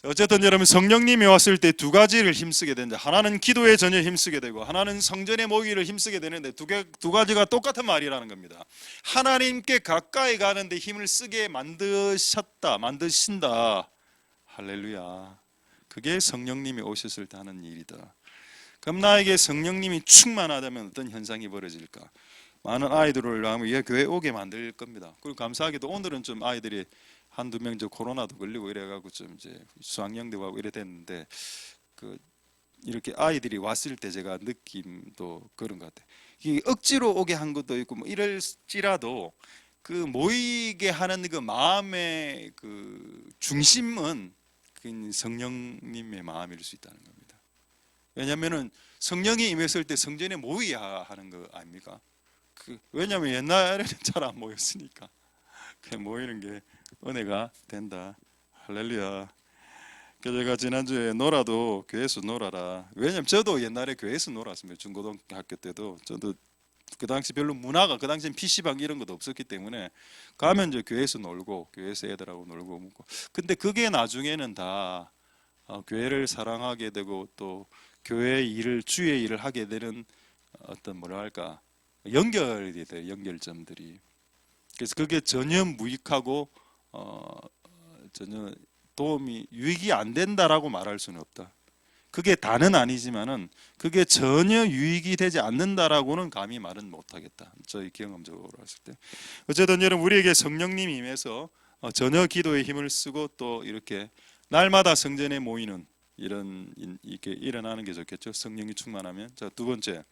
어쨌든 여러분 성령님이 왔을 때 두 가지를 힘쓰게 된다. 하나는 기도에 전혀 힘쓰게 되고 하나는 성전에 모이기를 힘쓰게 되는데 두 가지가 똑같은 말이라는 겁니다. 하나님께 가까이 가는데 힘을 쓰게 만드신다. 할렐루야. 그게 성령님이 오셨을 때 하는 일이다. 그럼 나에게 성령님이 충만하다면 어떤 현상이 벌어질까? 많은 아이들을 하면 교회 오게 만들 겁니다. 그리고 감사하게도 오늘은 좀 아이들이 한두 명 코로나도 걸리고 이래가지고 좀 이제 수학여행도 가고 이래 됐는데 이렇게 아이들이 왔을 때 제가 느낌도 그런 것 같아요. 이게 억지로 오게 한 것도 있고 뭐 이럴지라도 그 모이게 하는 그 마음의 그 중심은 그 성령님의 마음일 수 있다는 겁니다. 왜냐하면은 성령이 임했을 때 성전에 모여야 하는 거 아닙니까? 왜냐하면 옛날에는 잘 안 모였으니까 그 모이는 게 은혜가 된다. 할렐루야. 제가 지난주에 놀아도 교회에서 놀아라. 왜냐면 저도 옛날에 교회에서 놀았습니다. 중고등학교 때도 저도 그 당시 별로 문화가 그 당시엔 PC방 이런 것도 없었기 때문에 가면 이제 교회에서 놀고 교회에서 애들하고 놀고 먹고. 근데 그게 나중에는 다 교회를 사랑하게 되고 또 교회 일을 주의 일을 하게 되는 어떤 뭐랄까 연결이 돼요. 연결점들이. 그래서 그게 전혀 무익하고 전혀 도움이 유익이 안 된다라고 말할 수는 없다. 그게 다는 아니지만은 그게 전혀 유익이 되지 않는다라고는 감히 말은 못하겠다. 저희 경험적으로 했을 때. 어쨌든 여러분 우리에게 성령님이 임해서 전혀 기도에 힘을 쓰고 또 이렇게 날마다 성전에 모이는 이렇게 일어나는 게 좋겠죠. 성령이 충만하면. 자, 두 번째.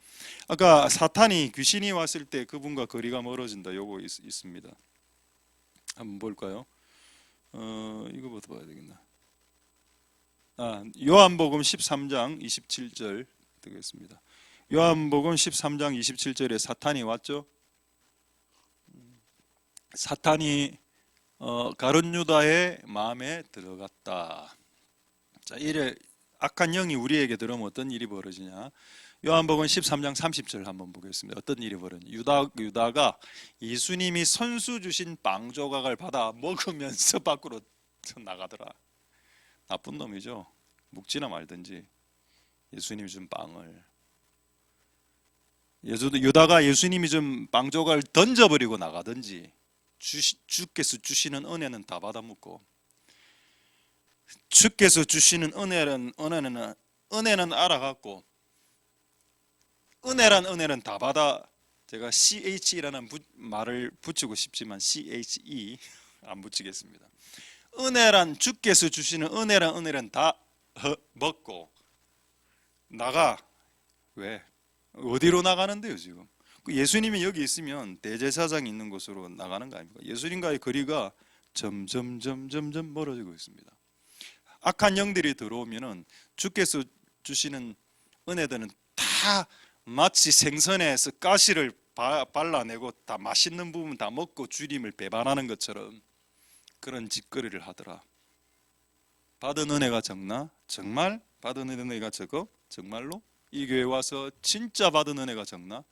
아까 사탄이 귀신이 왔을 때 그분과 거리가 멀어진다. 요거 있습니다. 한번 볼까요? 이거부터 봐야 되겠나. 요한복음 13장 27절 되겠습니다. 요한복음 13장 27절에 사탄이 왔죠. 사탄이 가룟 유다의 마음에 들어갔다. 자, 이래 악한 영이 우리에게 들어오면 어떤 일이 벌어지냐? 요한복음 13장 30절 한번 보겠습니다. 어떤 일이 벌어지냐? 유다가 예수님이 선수 주신 빵 조각을 받아 먹으면서 밖으로 나가더라. 나쁜 놈이죠. 묵지나 말든지 예수님이 준 빵을. 유다가 예수님이 준 빵 조각을 던져버리고 나가든지 주께서 주시는 은혜는 다 받아 먹고 주께서 주시는 은혜는 알아갖고 은혜는 다 받아. 제가 CH라는 말을 붙이고 싶지만 CHE 안 붙이겠습니다. 주께서 주시는 은혜는 다 먹고 나가. 왜? 어디로 나가는데요 지금? 예수님이 여기 있으면 대제사장이 있는 곳으로 나가는 거 아닙니까? 예수님과의 거리가 점점 멀어지고 있습니다. 악한 영들이 들어오면은 주께서 주시는 은혜들은 다 마치 생선에서 가시를 발라내고 다 맛있는 부분 다 먹고 주님을 배반하는 것처럼 그런 짓거리를 하더라. 받은 은혜가 적나? 정말 받은 은혜가 적어? 정말로? 이 교회 와서 진짜 받은 은혜가 적나?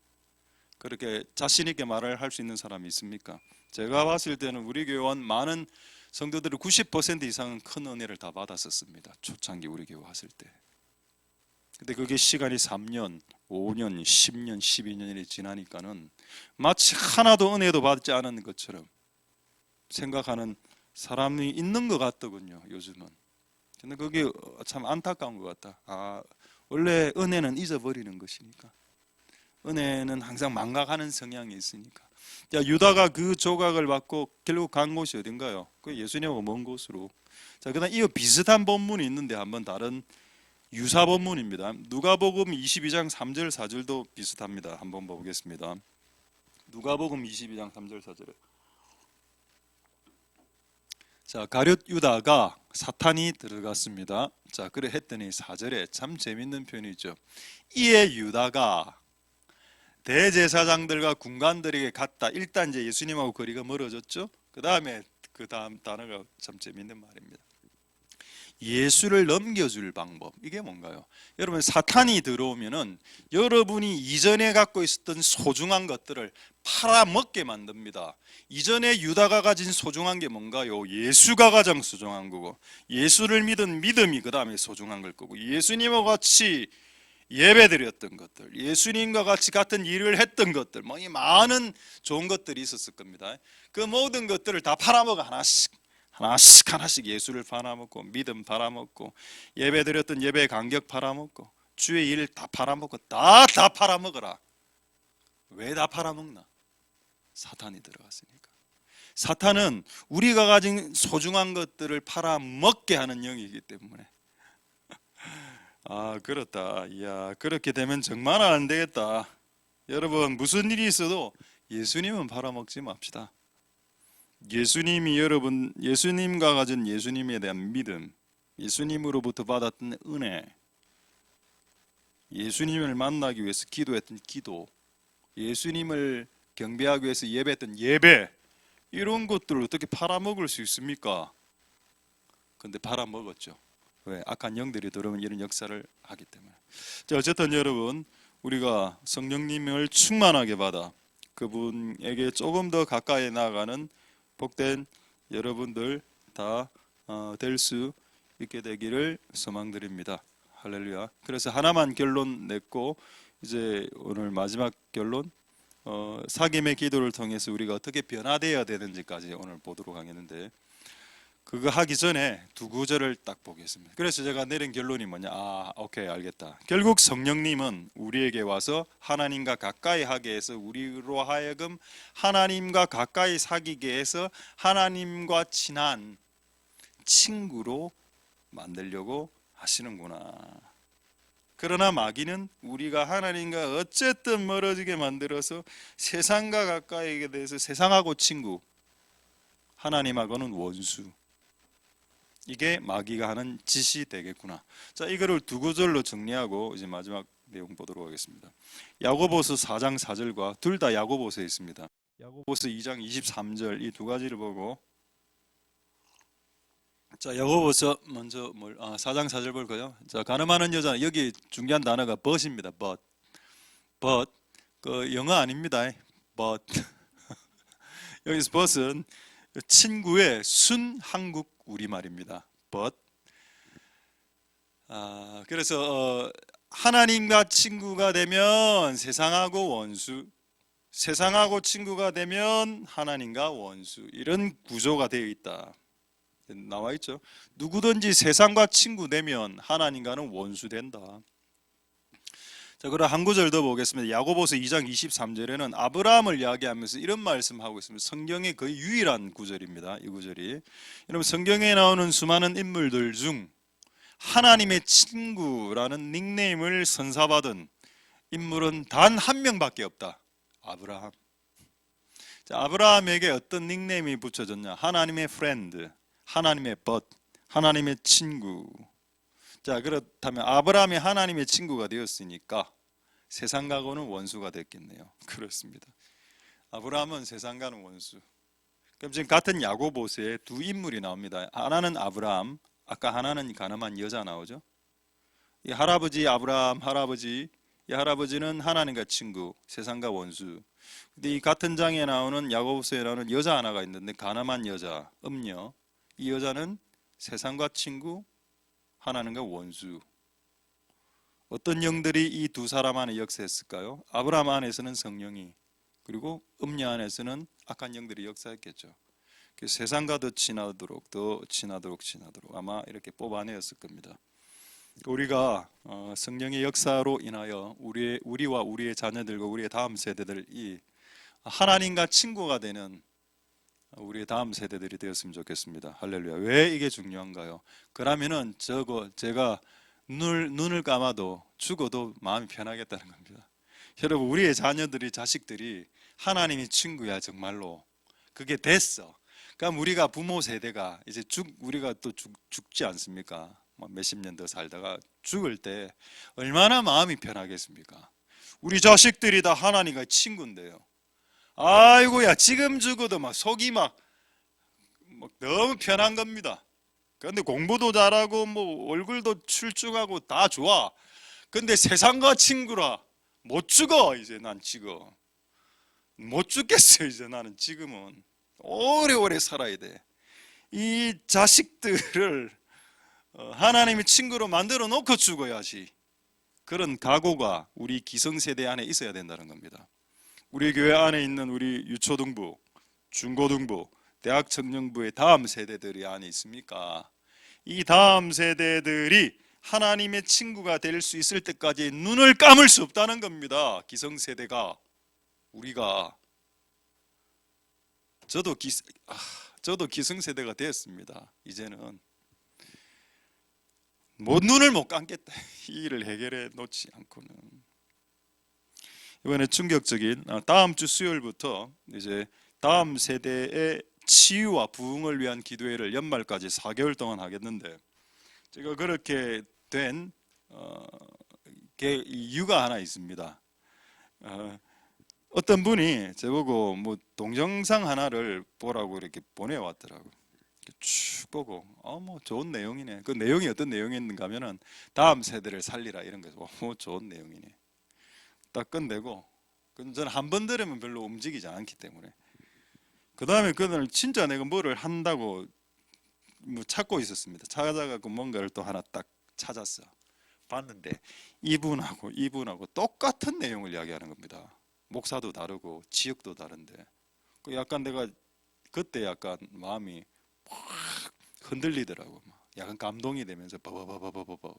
그렇게 자신 있게 말을 할 수 있는 사람이 있습니까? 제가 봤을 때는 우리 교회원 많은 성도들이 90% 이상은 큰 은혜를 다 받았었습니다. 초창기 우리 교회 왔을 때. 근데 그게 시간이 3년, 5년, 10년, 12년이 지나니까는 마치 하나도 은혜도 받지 않은 것처럼 생각하는 사람이 있는 것 같더군요, 요즘은. 근데 그게 참 안타까운 것 같다. 원래 은혜는 잊어버리는 것이니까. 은혜는 항상 망각하는 성향이 있으니까. 자, 유다가 그 조각을 받고 결국 간 곳이 어딘가요? 그 예수님하고 먼 곳으로. 자, 그다음 이 비슷한 본문이 있는데 한번 다른 유사 본문입니다. 누가복음 22장 3절 4절도 비슷합니다. 한번 보겠습니다. 누가복음 22장 3절 4절에 자, 가룟 유다가 사탄이 들어갔습니다. 자, 그래 했더니 4절에 참 재밌는 표현이죠. 이에 유다가 대제사장들과 군관들에게 갔다. 일단 이제 예수님하고 거리가 멀어졌죠. 그 다음 단어가 참 재밌는 말입니다. 예수를 넘겨줄 방법, 이게 뭔가요? 여러분, 사탄이 들어오면은 여러분이 이전에 갖고 있었던 소중한 것들을 팔아먹게 만듭니다. 이전에 유다가 가진 소중한 게 뭔가요? 예수가 가장 소중한 거고, 예수를 믿은 믿음이 그 다음에 소중한 걸 거고, 예수님과 같이 예배드렸던 것들, 예수님과 같이 같은 일을 했던 것들, 뭐 이 많은 좋은 것들이 있었을 겁니다. 그 모든 것들을 다 팔아먹어 하나씩 예수를 팔아먹고, 믿음 팔아먹고, 예배드렸던 예배의 간격 팔아먹고, 주의 일 다 팔아먹고, 다 팔아먹어라. 왜 다 팔아먹나? 사탄이 들어갔으니까. 사탄은 우리가 가진 소중한 것들을 팔아먹게 하는 영이기 때문에. 아, 그렇다. 이야, 그렇게 되면 정말 안 되겠다. 여러분, 무슨 일이 있어도 예수님은 팔아먹지 맙시다. 예수님이 여러분, 예수님과 가진 예수님에 대한 믿음, 예수님으로부터 받았던 은혜, 예수님을 만나기 위해서 기도했던 기도, 예수님을 경배하기 위해서 예배했던 예배, 이런 것들을 어떻게 팔아먹을 수 있습니까? 근데 팔아먹었죠. 왜? 악한 영들이 들어오면 이런 역사를 하기 때문에. 자, 어쨌든 여러분, 우리가 성령님을 충만하게 받아 그분에게 조금 더 가까이 나아가는 복된 여러분들 다 될 수 있게 되기를 소망드립니다. 할렐루야. 그래서 하나만 결론 냈고, 이제 오늘 마지막 결론, 사귐의 기도를 통해서 우리가 어떻게 변화되어야 되는지까지 오늘 보도록 하겠는데, 그거 하기 전에 두 구절을 딱 보겠습니다. 그래서 제가 내린 결론이 뭐냐? 오케이, 알겠다. 결국 성령님은 우리에게 와서 하나님과 가까이 하게 해서 우리로 하여금 하나님과 가까이 사귀게 해서 하나님과 친한 친구로 만들려고 하시는구나. 그러나 마귀는 우리가 하나님과 어쨌든 멀어지게 만들어서 세상과 가까이게 돼서 세상하고 친구, 하나님하고는 원수. 이게 마귀가 하는 짓이 되겠구나. 자, 이거를 두 구절로 정리하고 이제 마지막 내용 보도록 하겠습니다. 야고보서 4장 4절과 둘 다 야고보서에 있습니다. 야고보서 2장 23절 이 두 가지를 보고, 자, 야고보서 먼저 4장 4절 볼까요? 자, 가늠하는 여자는, 여기 중요한 단어가 but입니다. but 그 영어 아닙니다. but 여기서 but은 친구의 순 한국 우리말입니다. but 그래서 하나님과 친구가 되면 세상하고 원수, 세상하고 친구가 되면 하나님과 원수, 이런 구조가 되어 있다. 나와 있죠. 누구든지 세상과 친구 되면 하나님과는 원수 된다. 자, 그럼 한 구절 더 보겠습니다. 야고보서 2장 23절에는 아브라함을 이야기하면서 이런 말씀하고 있습니다. 성경의 거의 유일한 구절입니다. 이 구절이. 여러분, 성경에 나오는 수많은 인물들 중 하나님의 친구라는 닉네임을 선사받은 인물은 단 한 명밖에 없다. 아브라함. 자, 아브라함에게 어떤 닉네임이 붙여졌냐? 하나님의 프렌드, 하나님의 벗, 하나님의 친구. 자, 그렇다면 아브라함이 하나님의 친구가 되었으니까 세상과는 원수가 됐겠네요. 그렇습니다. 아브라함은 세상과는 원수. 그럼 지금 같은 야고보서에 두 인물이 나옵니다. 하나는 아브라함, 아까 하나는 가늠한 여자 나오죠. 이 할아버지 아브라함 할아버지, 이 할아버지는 하나님과 친구, 세상과 원수. 근데 이 같은 장에 나오는 야고보서에 나오는 여자 하나가 있는데 가늠한 여자, 음녀. 이 여자는 세상과 친구, 하나님과 원수. 어떤 영들이 이 두 사람 안에 역사했을까요? 아브라함 안에서는 성령이, 그리고 음녀 안에서는 악한 영들이 역사했겠죠. 세상과 더 친하도록 아마 이렇게 뽑아내었을 겁니다. 우리가 성령의 역사로 인하여 우리와 우리의 자녀들과 우리의 다음 세대들이 하나님과 친구가 되는 우리의 다음 세대들이 되었으면 좋겠습니다. 할렐루야. 왜 이게 중요한가요? 그러면은 제가 눈을 감아도 죽어도 마음이 편하겠다는 겁니다. 여러분, 우리의 자녀들이, 자식들이 하나님이 친구야 정말로. 그게 됐어. 그러니까 우리가 부모 세대가 이제 우리가 또 죽지 않습니까? 뭐 몇십 년 더 살다가 죽을 때 얼마나 마음이 편하겠습니까? 우리 자식들이 다 하나님과 친구인데요. 아이고야 지금 죽어도 막 속이 막 너무 편한 겁니다. 그런데 공부도 잘하고 뭐 얼굴도 출중하고 다 좋아. 근데 세상과 친구라 못 죽어. 이제 난 지금 못 죽겠어. 이제 나는 지금은 오래오래 살아야 돼. 이 자식들을 하나님의 친구로 만들어 놓고 죽어야지. 그런 각오가 우리 기성세대 안에 있어야 된다는 겁니다. 우리 교회 안에 있는 우리 유초등부, 중고등부, 대학 청년부의 다음 세대들이 안에 있습니까? 이 다음 세대들이 하나님의 친구가 될 수 있을 때까지 눈을 감을 수 없다는 겁니다. 기성세대가. 우리가 저도 기성세대가 되었습니다. 이제는 눈을 못 감겠다. 이 일을 해결해 놓지 않고는. 이번에 충격적인 다음 주 수요일부터 이제 다음 세대의 치유와 부흥을 위한 기도회를 연말까지 4개월 동안 하겠는데, 제가 그렇게 된 이유가 하나 있습니다. 어떤 분이 저보고 뭐 동영상 하나를 보라고 이렇게 보내왔더라고. 쭉 보고 뭐 좋은 내용이네. 그 내용이 어떤 내용이었는가 하면은 다음 세대를 살리라 이런 거죠. 좋은 내용이네. 딱 끝내고, 저는 한 번 들으면 별로 움직이지 않기 때문에 그 다음에 그날 진짜 내가 뭐를 한다고 뭐 찾고 있었습니다. 찾아가고 뭔가를 또 하나 딱 찾았어. 봤는데 이분하고 똑같은 내용을 이야기하는 겁니다. 목사도 다르고 지역도 다른데 약간 내가 그때 약간 마음이 확 흔들리더라고. 약간 감동이 되면서 바바바바바바.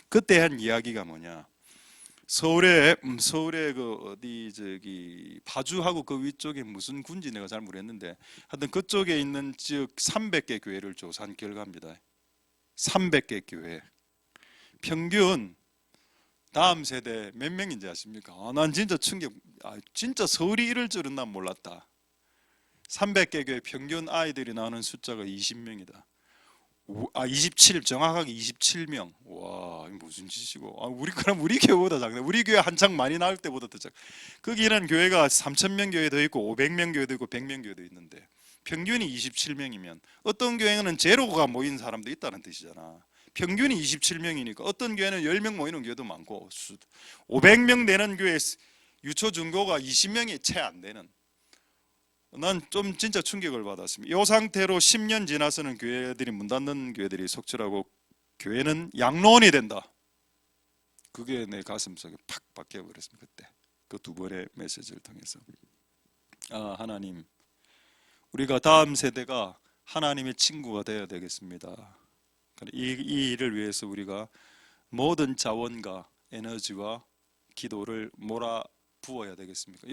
그때 한 이야기가 뭐냐? 서울에 그 어디 저기 파주하고 그 위쪽에 무슨 군지 내가 잘 모르겠는데 하여튼 그쪽에 있는 지역 300개 교회를 조사한 결과입니다. 300개 교회 평균 다음 세대 몇 명인지 아십니까? 난 진짜 충격. 진짜 서울이 이럴 줄은 난 몰랐다. 300개 교회 평균 아이들이 나오는 숫자가 20명이다. 27, 정확하게 27명. 와, 이게 무슨 짓이고? 우리 교회보다 작네. 우리 교회 한창 많이 나올 때보다 더 작. 거기는 교회가 3,000명 교회도 있고 500명 교회도 있고 100명 교회도 있는데 평균이 27명이면 어떤 교회는 제로가 모인 사람도 있다는 뜻이잖아. 평균이 27명이니까 어떤 교회는 10명 모이는 교회도 많고 500명 되는 교회 유초 중고가 20명이 채 안 되는. 난 좀 진짜 충격을 받았습니다. 이 상태로 10년 지나서는 교회들이 문 닫는 교회들이 속출하고 교회는 양로원이 된다. 그게 내 가슴속에 팍 박혀버렸습니다. 그때 그 두 번의 메시지를 통해서 하나님, 우리가 다음 세대가 하나님의 친구가 되어야 되겠습니다. 이 일을 위해서 우리가 모든 자원과 에너지와 기도를 부어야 되겠습니까?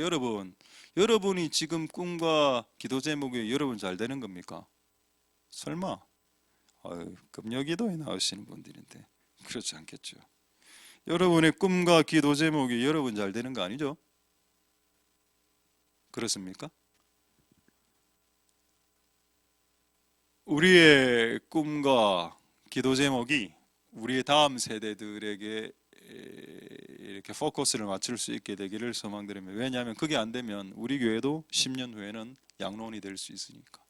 여러분이 지금 꿈과 기도 제목이 여러분 잘 되는 겁니까? 설마 금요기도에 나오시는 분들인데 그렇지 않겠죠. 여러분의 꿈과 기도 제목이 여러분 잘 되는 거 아니죠? 그렇습니까? 우리의 꿈과 기도 제목이 우리의 다음 세대들에게 이렇게 포커스를 맞출 수 있게 되기를 소망드립니다. 왜냐하면 그게 안 되면 우리 교회도 10년 후에는 양로원이 될 수 있으니까.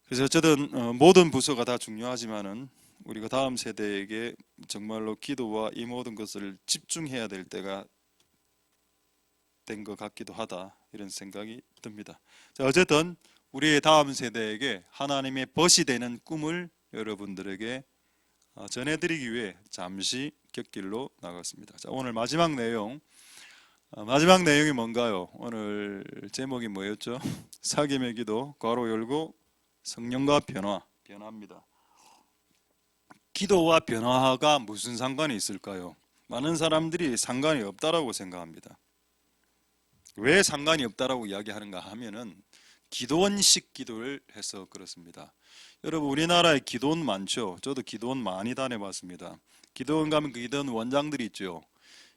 그래서 어쨌든 모든 부서가 다 중요하지만은 우리가 다음 세대에게 정말로 기도와 이 모든 것을 집중해야 될 때가 된 것 같기도 하다, 이런 생각이 듭니다. 자, 어쨌든 우리의 다음 세대에게 하나님의 벗이 되는 꿈을 여러분들에게 전해드리기 위해 잠시 곁길로 나갔습니다. 자, 오늘 마지막 내용이 뭔가요? 오늘 제목이 뭐였죠? 사귐의 기도 괄호 열고 성령과 변화입니다. 기도와 변화가 무슨 상관이 있을까요? 많은 사람들이 상관이 없다라고 생각합니다. 왜 상관이 없다라고 이야기하는가 하면은 기도원식 기도를 해서 그렇습니다. 여러분, 우리나라에 기도원 많죠? 저도 기도원 많이 다녀봤습니다. 기도원 가면 그 기도원 원장들이 있죠.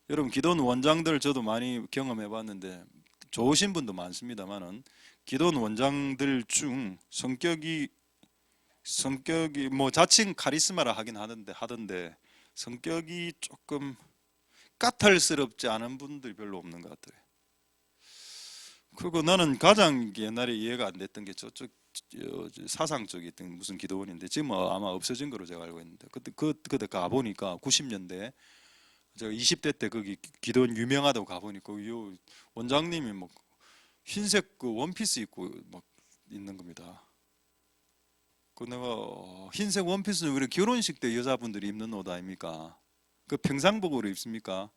여러분 기도원 원장들 저도 많이 경험해 봤는데 좋으신 분도 많습니다만은 기도원 원장들 중 성격이 뭐 자칭 카리스마라 하던데 성격이 조금 까탈스럽지 않은 분들이 별로 없는 것 같아요. 그리고 나는 가장 옛날에 이해가 안 됐던 게 저쪽 사상 쪽에 있던 무슨 기도원인데 지금 아마 없어진 거로 제가 알고 있는데 그때 가보니까 90년대 제가 20대 때 거기 기도원 유명하다고 가보니까 요 원장님이 뭐 흰색 그 원피스 입고 막 있는 겁니다. 그 내가 흰색 원피스는 우리 결혼식 때 여자분들이 입는 옷 아닙니까? 그 평상복으로 입습니까?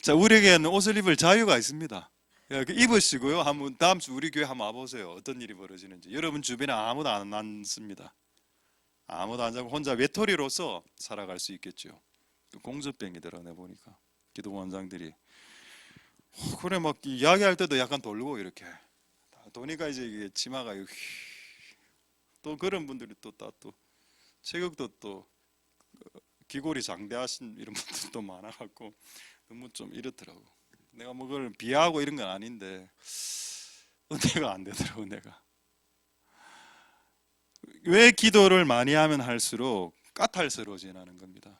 자, 우리에게는 옷을 입을 자유가 있습니다. 예, 입으시고요. 한번 다음 주 우리 교회 한번 와보세요. 어떤 일이 벌어지는지. 여러분 주변에 아무도 안 앉습니다. 아무도 안 자고 혼자 외톨이로서 살아갈 수 있겠죠. 공주병이더라 내가 보니까 기도 원장들이 그래 막 이야기할 때도 약간 돌고 이렇게 도니까 이제 이게 치마가 또 그런 분들이 또 체격도 또 기골이 장대하신 이런 분들도 많아갖고 너무 좀 이렇더라고. 내가 뭐 그걸 비하하고 이런 건 아닌데 은혜가 안 되더라고. 내가 왜 기도를 많이 하면 할수록 까탈스러워지는 겁니다.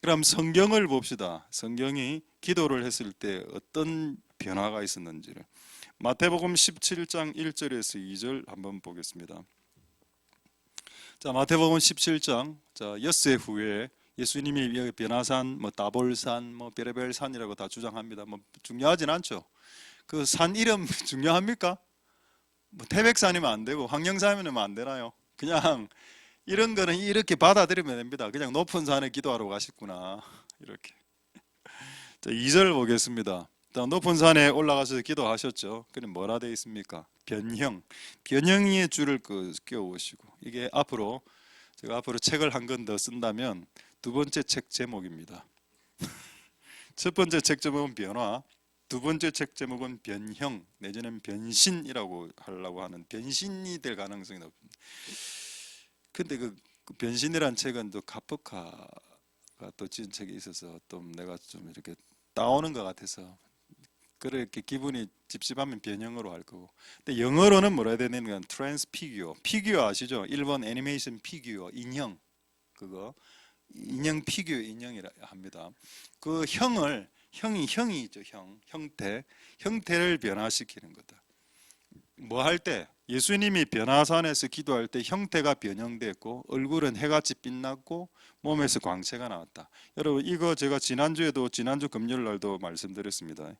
그럼 성경을 봅시다. 성경이 기도를 했을 때 어떤 변화가 있었는지를 마태복음 17장 1절에서 2절 한번 보겠습니다. 자, 마태복음 17장 자, 엿새 후에 예수님이 변화산, 뭐 다볼산, 뭐 베레벨 산이라고 다 주장합니다. 뭐 중요하진 않죠. 그 산 이름 중요합니까? 뭐 태백산이면 안 되고 황령산이면 안 되나요? 그냥 이런 거는 이렇게 받아들이면 됩니다. 그냥 높은 산에 기도하러 가셨구나. 이렇게. 자, 2절 보겠습니다. 높은 산에 올라가서 기도하셨죠. 그럼 뭐라 되어 있습니까? 변형의 줄을 끼워오시고 이게 앞으로 제가 앞으로 책을 한 권 더 쓴다면 두 번째 책 제목입니다. 첫 번째 책 제목은 변화, 두 번째 책 제목은 변형 내지는 변신이라고 하려고 하는 변신이 될 가능성이 높습니다. 근데 그 변신이란 책은 또 카프카가 또 지은 책이 있어서 또 내가 좀 이렇게 따오는 것 같아서 그렇게 기분이 찝찝하면 변형으로 할 거고. 근데 영어로는 뭐라 해야 되는 건 트랜스피규어. 피규어 아시죠? 일본 애니메이션 피규어 인형 그거 인형 피규어 인형이라 합니다. 그 형이죠. 형태를 변화시키는 거다. 뭐 할 때 예수님이 변화산에서 기도할 때 형태가 변형됐고 얼굴은 해같이 빛났고 몸에서 광채가 나왔다. 여러분 이거 제가 지난주 금요일 날도 말씀드렸습니다.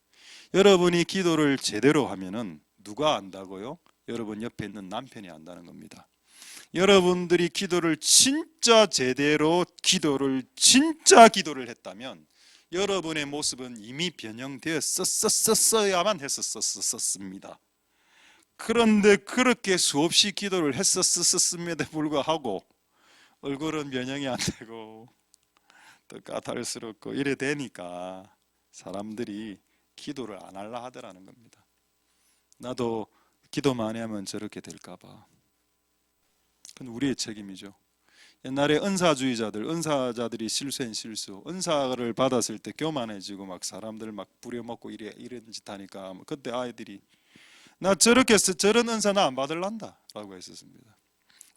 여러분이 기도를 제대로 하면은 누가 안다고요? 여러분 옆에 있는 남편이 안다는 겁니다. 여러분들이 기도를 진짜 기도를 했다면 여러분의 모습은 이미 변형되었었어야만 했었습니다. 그런데 그렇게 수없이 기도를 했었음에도 불구하고 얼굴은 변형이 안 되고 또 까탈스럽고 이래 되니까 사람들이 기도를 안 하려 하더라는 겁니다. 나도 기도 많이 하면 저렇게 될까 봐. 그건 우리의 책임이죠. 옛날에 은사자들이 실수한 실수, 은사를 받았을 때 교만해지고 막 사람들 막 부려먹고 이런 짓 하니까 그때 아이들이 나 저런 은사 나 안 받을란다 라고 했었습니다.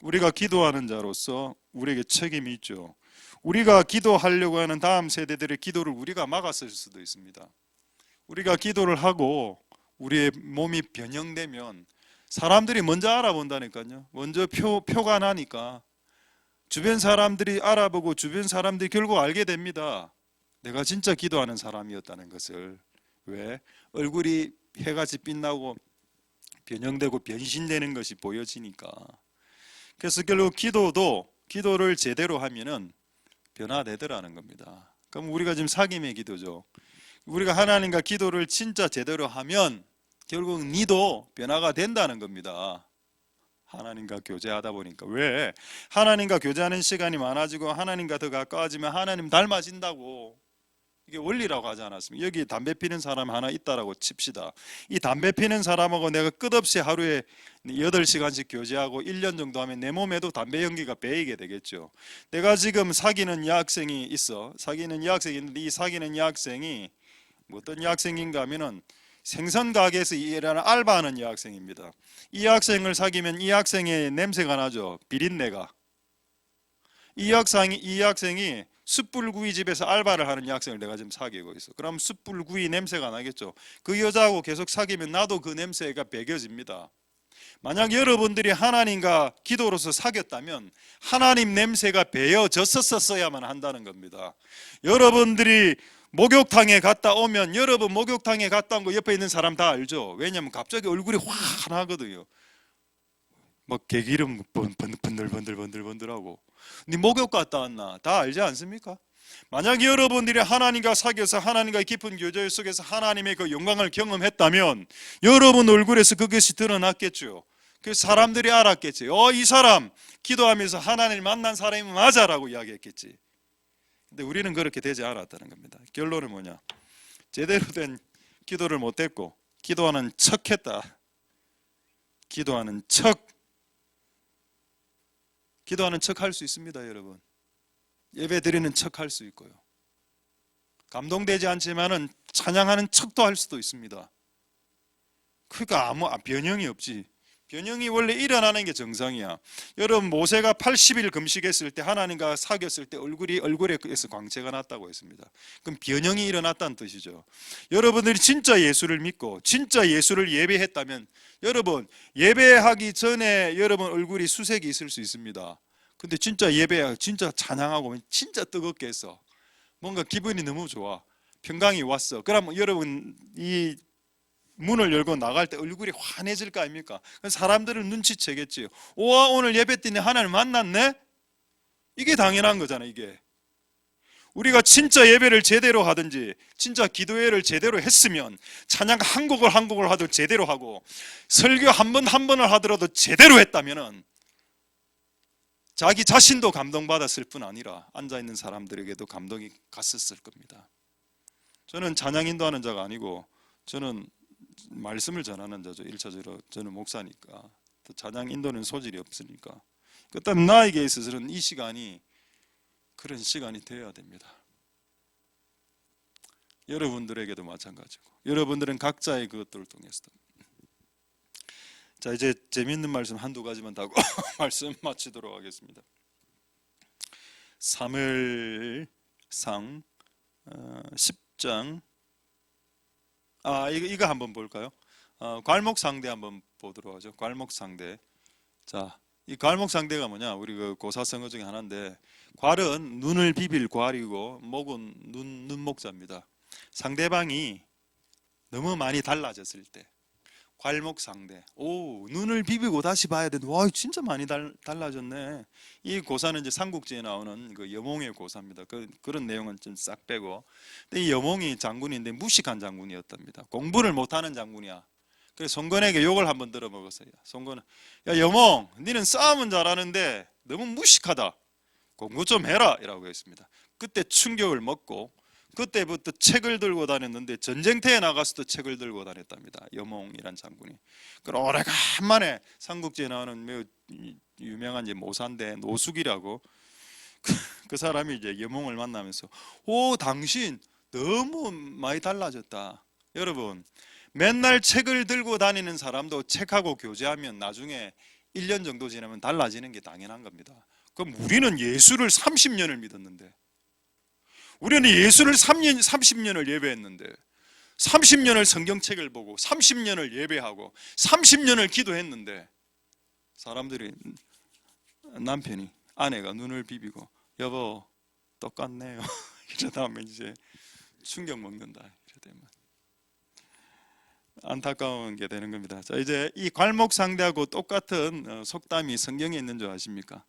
우리가 기도하는 자로서 우리에게 책임이 있죠. 우리가 기도하려고 하는 다음 세대들의 기도를 우리가 막았을 수도 있습니다. 우리가 기도를 하고 우리의 몸이 변형되면 사람들이 먼저 알아본다니까요. 먼저 표가 나니까 주변 사람들이 알아보고 주변 사람들이 결국 알게 됩니다. 내가 진짜 기도하는 사람이었다는 것을. 왜? 얼굴이 해같이 빛나고 변형되고 변신되는 것이 보여지니까. 그래서 결국 기도를 제대로 하면은 변화되더라는 겁니다. 그럼 우리가 지금 사귐의 기도죠. 우리가 하나님과 기도를 진짜 제대로 하면 결국 니도 변화가 된다는 겁니다. 하나님과 교제하다 보니까. 왜? 하나님과 교제하는 시간이 많아지고 하나님과 더 가까워지면 하나님 닮아진다고. 이게 원리라고 하지 않았습니까? 여기 담배 피는 사람 하나 있다라고 칩시다. 이 담배 피는 사람하고 내가 끝없이 하루에 8시간씩 교제하고 1년 정도 하면 내 몸에도 담배 연기가 배이게 되겠죠. 내가 지금 사귀는 여학생이 있어. 사귀는 여학생이 있는데 이 사귀는 여학생이 어떤 여학생인가 하면은 생선 가게에서 일하는 알바하는 여학생입니다. 이 여학생을 사귀면 이 학생의 냄새가 나죠. 비린내가. 이 학생이 숯불구이 집에서 알바를 하는 여학생을 내가 지금 사귀고 있어. 그럼 숯불구이 냄새가 나겠죠. 그 여자하고 계속 사귀면 나도 그 냄새가 배겨집니다. 만약 여러분들이 하나님과 기도로서 사귀었다면 하나님 냄새가 배어졌었어야만 한다는 겁니다. 여러분들이 목욕탕에 갔다 오면 여러분 목욕탕에 갔다 온 거 옆에 있는 사람 다 알죠. 왜냐하면 갑자기 얼굴이 환하거든요. 막 개기름 번들번들하고 네 목욕 갔다 왔나 다 알지 않습니까? 만약 여러분들이 하나님과 사귀어서 하나님과의 깊은 교제 속에서 하나님의 그 영광을 경험했다면 여러분 얼굴에서 그것이 드러났겠죠. 그래서 사람들이 알았겠지. 이 사람 기도하면서 하나님을 만난 사람이 맞아라고 이야기했겠지. 근데 우리는 그렇게 되지 않았다는 겁니다. 결론은 뭐냐? 제대로 된 기도를 못했고 기도하는 척했다. 기도하는 척 할 수 있습니다, 여러분. 예배 드리는 척 할 수 있고요. 감동되지 않지만은 찬양하는 척도 할 수도 있습니다. 그러니까 아무 변형이 없지. 변형이 원래 일어나는 게 정상이야. 여러분 모세가 80일 금식했을 때 하나님과 사귀었을 때 얼굴에서 광채가 났다고 했습니다. 그럼 변형이 일어났다는 뜻이죠. 여러분들이 진짜 예수를 믿고 진짜 예수를 예배했다면 여러분 예배하기 전에 여러분 얼굴이 수색이 있을 수 있습니다. 근데 진짜 예배 진짜 찬양하고 진짜 뜨겁게 했어. 뭔가 기분이 너무 좋아. 평강이 왔어. 그러면 여러분 이 문을 열고 나갈 때 얼굴이 환해질 거 아닙니까? 사람들은 눈치채겠지. 와 오늘 예배 때문에 하나님을 만났네? 이게 당연한 거잖아요. 이게 우리가 진짜 예배를 제대로 하든지 진짜 기도회를 제대로 했으면 찬양 한 곡을 하도 제대로 하고 설교 한 번을 하더라도 제대로 했다면은 자기 자신도 감동받았을 뿐 아니라 앉아있는 사람들에게도 감동이 갔었을 겁니다. 저는 찬양 인도하는 자가 아니고 저는 말씀을 전하는 자죠. 1차적으로 저는 목사니까 찬양 인도는 소질이 없으니까 그렇다면 나에게 있어서는 이 시간이 그런 시간이 되어야 됩니다. 여러분들에게도 마찬가지고 여러분들은 각자의 그것들을 통해서도. 자 이제 재미있는 말씀 한두 가지만 하고 말씀 마치도록 하겠습니다. 사무엘상 10장 이거 한번 볼까요? 괄목상대 한번 보도록 하죠. 괄목상대. 자, 이 괄목상대가 뭐냐? 우리 그 고사성어 중에 하나인데 괄은 눈을 비빌 괄이고 목은 눈목자입니다. 상대방이 너무 많이 달라졌을 때 괄목상대. 눈을 비비고 다시 봐야 되는데 와 진짜 많이 달라졌네. 이 고사는 이제 삼국지에 나오는 그 여몽의 고사입니다. 그런 내용은 좀 싹 빼고. 근데 이 여몽이 장군인데 무식한 장군이었답니다. 공부를 못하는 장군이야. 그래서 송건에게 욕을 한번 들어먹었어요. 송건은 야 여몽, 니는 싸움은 잘하는데 너무 무식하다. 공부 좀 해라 이라고 했습니다. 그때 충격을 먹고 그때부터 책을 들고 다녔는데 전쟁터에 나가서도 책을 들고 다녔답니다. 여몽이란 장군이. 그럼 오래간만에 삼국지에 나오는 매우 유명한 이제 모사인데 노숙이라고 그 사람이 이제 여몽을 만나면서 당신 너무 많이 달라졌다. 여러분 맨날 책을 들고 다니는 사람도 책하고 교제하면 나중에 1년 정도 지나면 달라지는 게 당연한 겁니다. 그럼 우리는 예수를 30년을 믿었는데 우리는 예수를 30년을 예배했는데 30년을 성경책을 보고 30년을 예배하고 30년을 기도했는데 사람들이 남편이 아내가 눈을 비비고 여보 똑같네요 이러다 하면 이제 충격 먹는다. 이러되면 안타까운 게 되는 겁니다. 자 이제 이 괄목상대하고 똑같은 속담이 성경에 있는 줄 아십니까?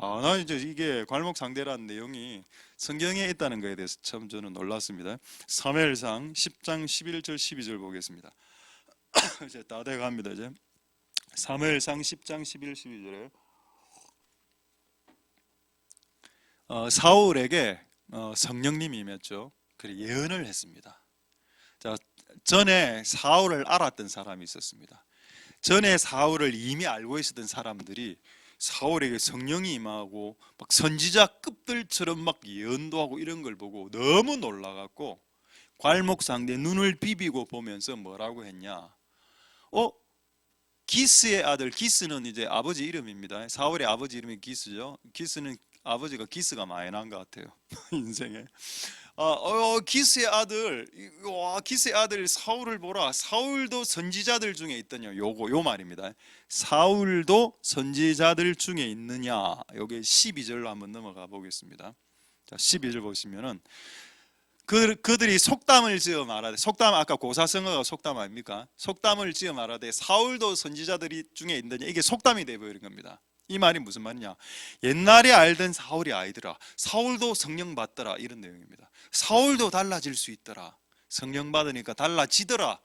나 이제 이게 괄목상대라는 내용이 성경에 있다는 것에 대해서 참 저는 놀랐습니다. 사무엘상 10장 11절 12절 보겠습니다. 이제 다 돼갑니다. 이제 사무엘상 10장 11, 12절에 사울에게 성령님이 임했죠. 그래 예언을 했습니다. 자, 전에 사울을 알았던 사람이 있었습니다. 전에 사울을 이미 알고 있었던 사람들이 사울에게 성령이 임하고 막 선지자급들처럼 막 예언도 하고 이런 걸 보고 너무 놀라갖고 괄목상대 눈을 비비고 보면서 뭐라고 했냐? 기스의 아들, 기스는 이제 아버지 이름입니다. 사울의 아버지 이름이 기스죠. 기스는 아버지가 기스가 많이 난 것 같아요. 인생에. 기스의 아들, 기스의 아들 사울을 보라. 사울도 선지자들 중에 있더냐. 요 말입니다. 사울도 선지자들 중에 있느냐. 요게 12절로 한번 넘어가 보겠습니다. 자, 12절 보시면은 그들이 속담을 지어 말하되, 속담 아까 고사성어가 속담 아닙니까? 속담을 지어 말하되 사울도 선지자들이 중에 있느냐. 이게 속담이 되어버린 겁니다. 이 말이 무슨 말이냐? 옛날에 알던 사울이 아니더라. 사울도 성령 받더라. 이런 내용입니다. 사울도 달라질 수 있더라. 성령 받으니까 달라지더라.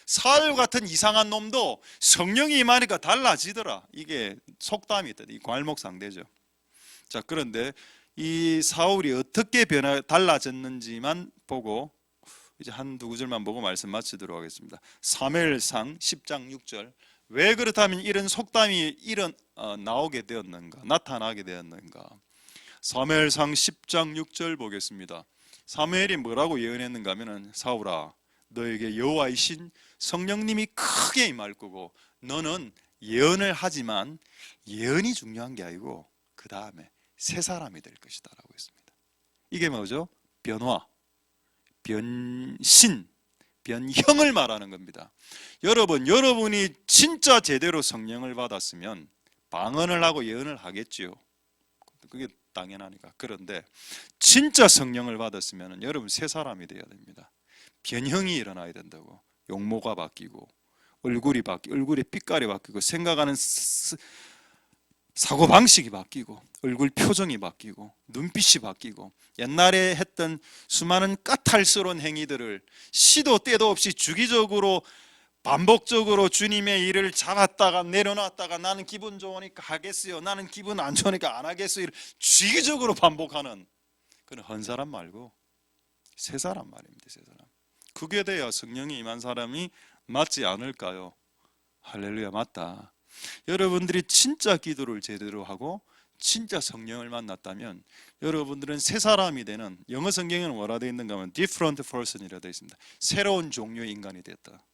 사울 같은 이상한 놈도 성령이 임하니까 달라지더라. 이게 속담이 있다. 이 괄목상대죠. 자, 그런데 이 사울이 어떻게 달라졌는지만 보고 이제 한두 구절만 보고 말씀 마치도록 하겠습니다. 사무엘상 10장 6절. 왜 그렇다면 이런 속담이 나오게 되었는가? 나타나게 되었는가? 사무엘상 10장 6절 보겠습니다. 사무엘이 뭐라고 예언했는가 하면은, 사울아 너에게 여호와이신 성령님이 크게 임할 거고 너는 예언을 하지만 예언이 중요한 게 아니고 그 다음에 새 사람이 될 것이다 라고 했습니다. 이게 뭐죠? 변화, 변신, 변형을 말하는 겁니다. 여러분이 진짜 제대로 성령을 받았으면 방언을 하고 예언을 하겠지요. 그게 당연하니까. 그런데 진짜 성령을 받았으면 여러분 새 사람이 되어야 됩니다. 변형이 일어나야 된다고. 용모가 바뀌고 얼굴의 빛깔이 바뀌고 생각하는 사고방식이 바뀌고 얼굴 표정이 바뀌고 눈빛이 바뀌고 옛날에 했던 수많은 까탈스러운 행위들을 시도 때도 없이 주기적으로 반복적으로 주님의 일을 잡았다가 내려놨다가 나는 기분 좋으니까 하겠어요, 나는 기분 안 좋으니까 안 하겠어요, 주기적으로 반복하는 그런 헌사람 말고 새 사람 말입니다. 새 사람. 그게 돼야 성령이 임한 사람이 맞지 않을까요? 할렐루야, 맞다. 여러분들이 진짜 기도를 제대로 하고 진짜 성령을 만났다면 여러분들은 새 사람이 되는, 영어 성경에는 뭐라 되어 있는가 하면 different person이라고 되어 있습니다. 새로운 종류의 인간이 됐다.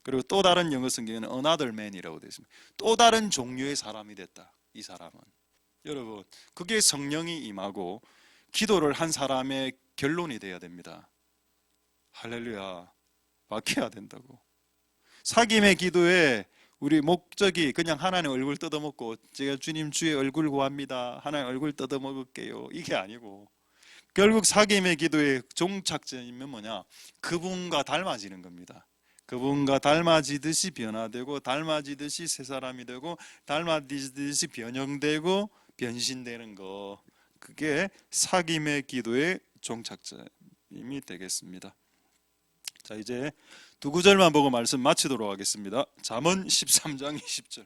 그리고 또 다른 영어 성경에는 another man이라고 되어 있습니다. 또 다른 종류의 사람이 됐다. 이 사람은. 여러분, 그게 성령이 임하고 기도를 한 사람의 결론이 되어야 됩니다. 할렐루야, 바뀌어야 된다고. 사귐의 기도에 우리 목적이 그냥 하나님 얼굴 뜯어먹고 제가 주님 주의 얼굴 구합니다, 하나님 얼굴 뜯어먹을게요, 이게 아니고 결국 사귐의 기도의 종착점이면 뭐냐? 그분과 닮아지는 겁니다. 그분과 닮아지듯이 변화되고 닮아지듯이 새 사람이 되고 닮아지듯이 변형되고 변신되는 거, 그게 사귐의 기도의 종착점이 되겠습니다. 자, 이제 두 구절만 보고 말씀 마치도록 하겠습니다. 잠언 13장 20절.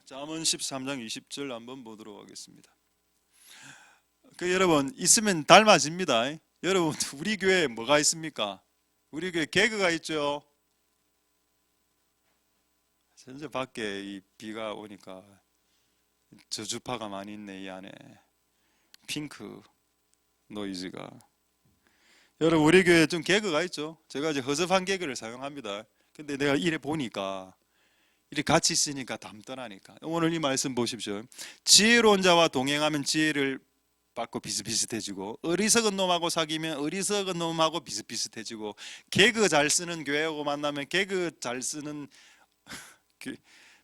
잠언 13장 20절 한번 보도록 하겠습니다. 여러분, 있으면 닮아집니다. 여러분, 우리 교회에 뭐가 있습니까? 우리 교회 개그가 있죠. 현재 밖에 이 비가 오니까 저주파가 많이 있네. 이 안에 핑크 노이즈가. 여러분, 우리 교회에 좀 개그가 있죠. 제가 이제 허접한 개그를 사용합니다. 근데 내가 이래 보니까 이렇게 같이 있으니까 담떠나니까. 오늘 이 말씀 보십시오. 지혜로운 자와 동행하면 지혜를 받고 비슷비슷해지고, 어리석은 놈하고 사귀면 어리석은 놈하고 비슷비슷해지고, 개그 잘 쓰는 교회하고 만나면 개그 잘 쓰는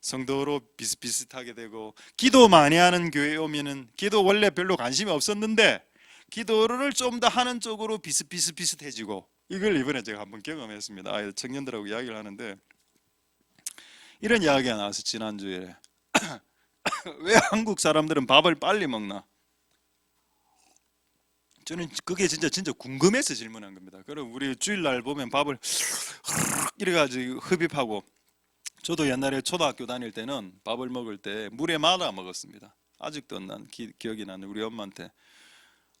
성도로 비슷비슷하게 되고, 기도 많이 하는 교회에 오면은 기도 원래 별로 관심이 없었는데 기도를 좀 더 하는 쪽으로 비슷비슷해지고, 이걸 이번에 제가 한번 경험했습니다. 청년들하고 이야기를 하는데 이런 이야기가 나와서 지난주에 왜 한국 사람들은 밥을 빨리 먹나? 저는 그게 진짜 궁금해서 질문한 겁니다. 그럼 우리 주일날 보면 밥을 이래가지고 흡입하고, 저도 옛날에 초등학교 다닐 때는 밥을 먹을 때 물에 말아 먹었습니다. 아직도 난 기억이 나는 우리 엄마한테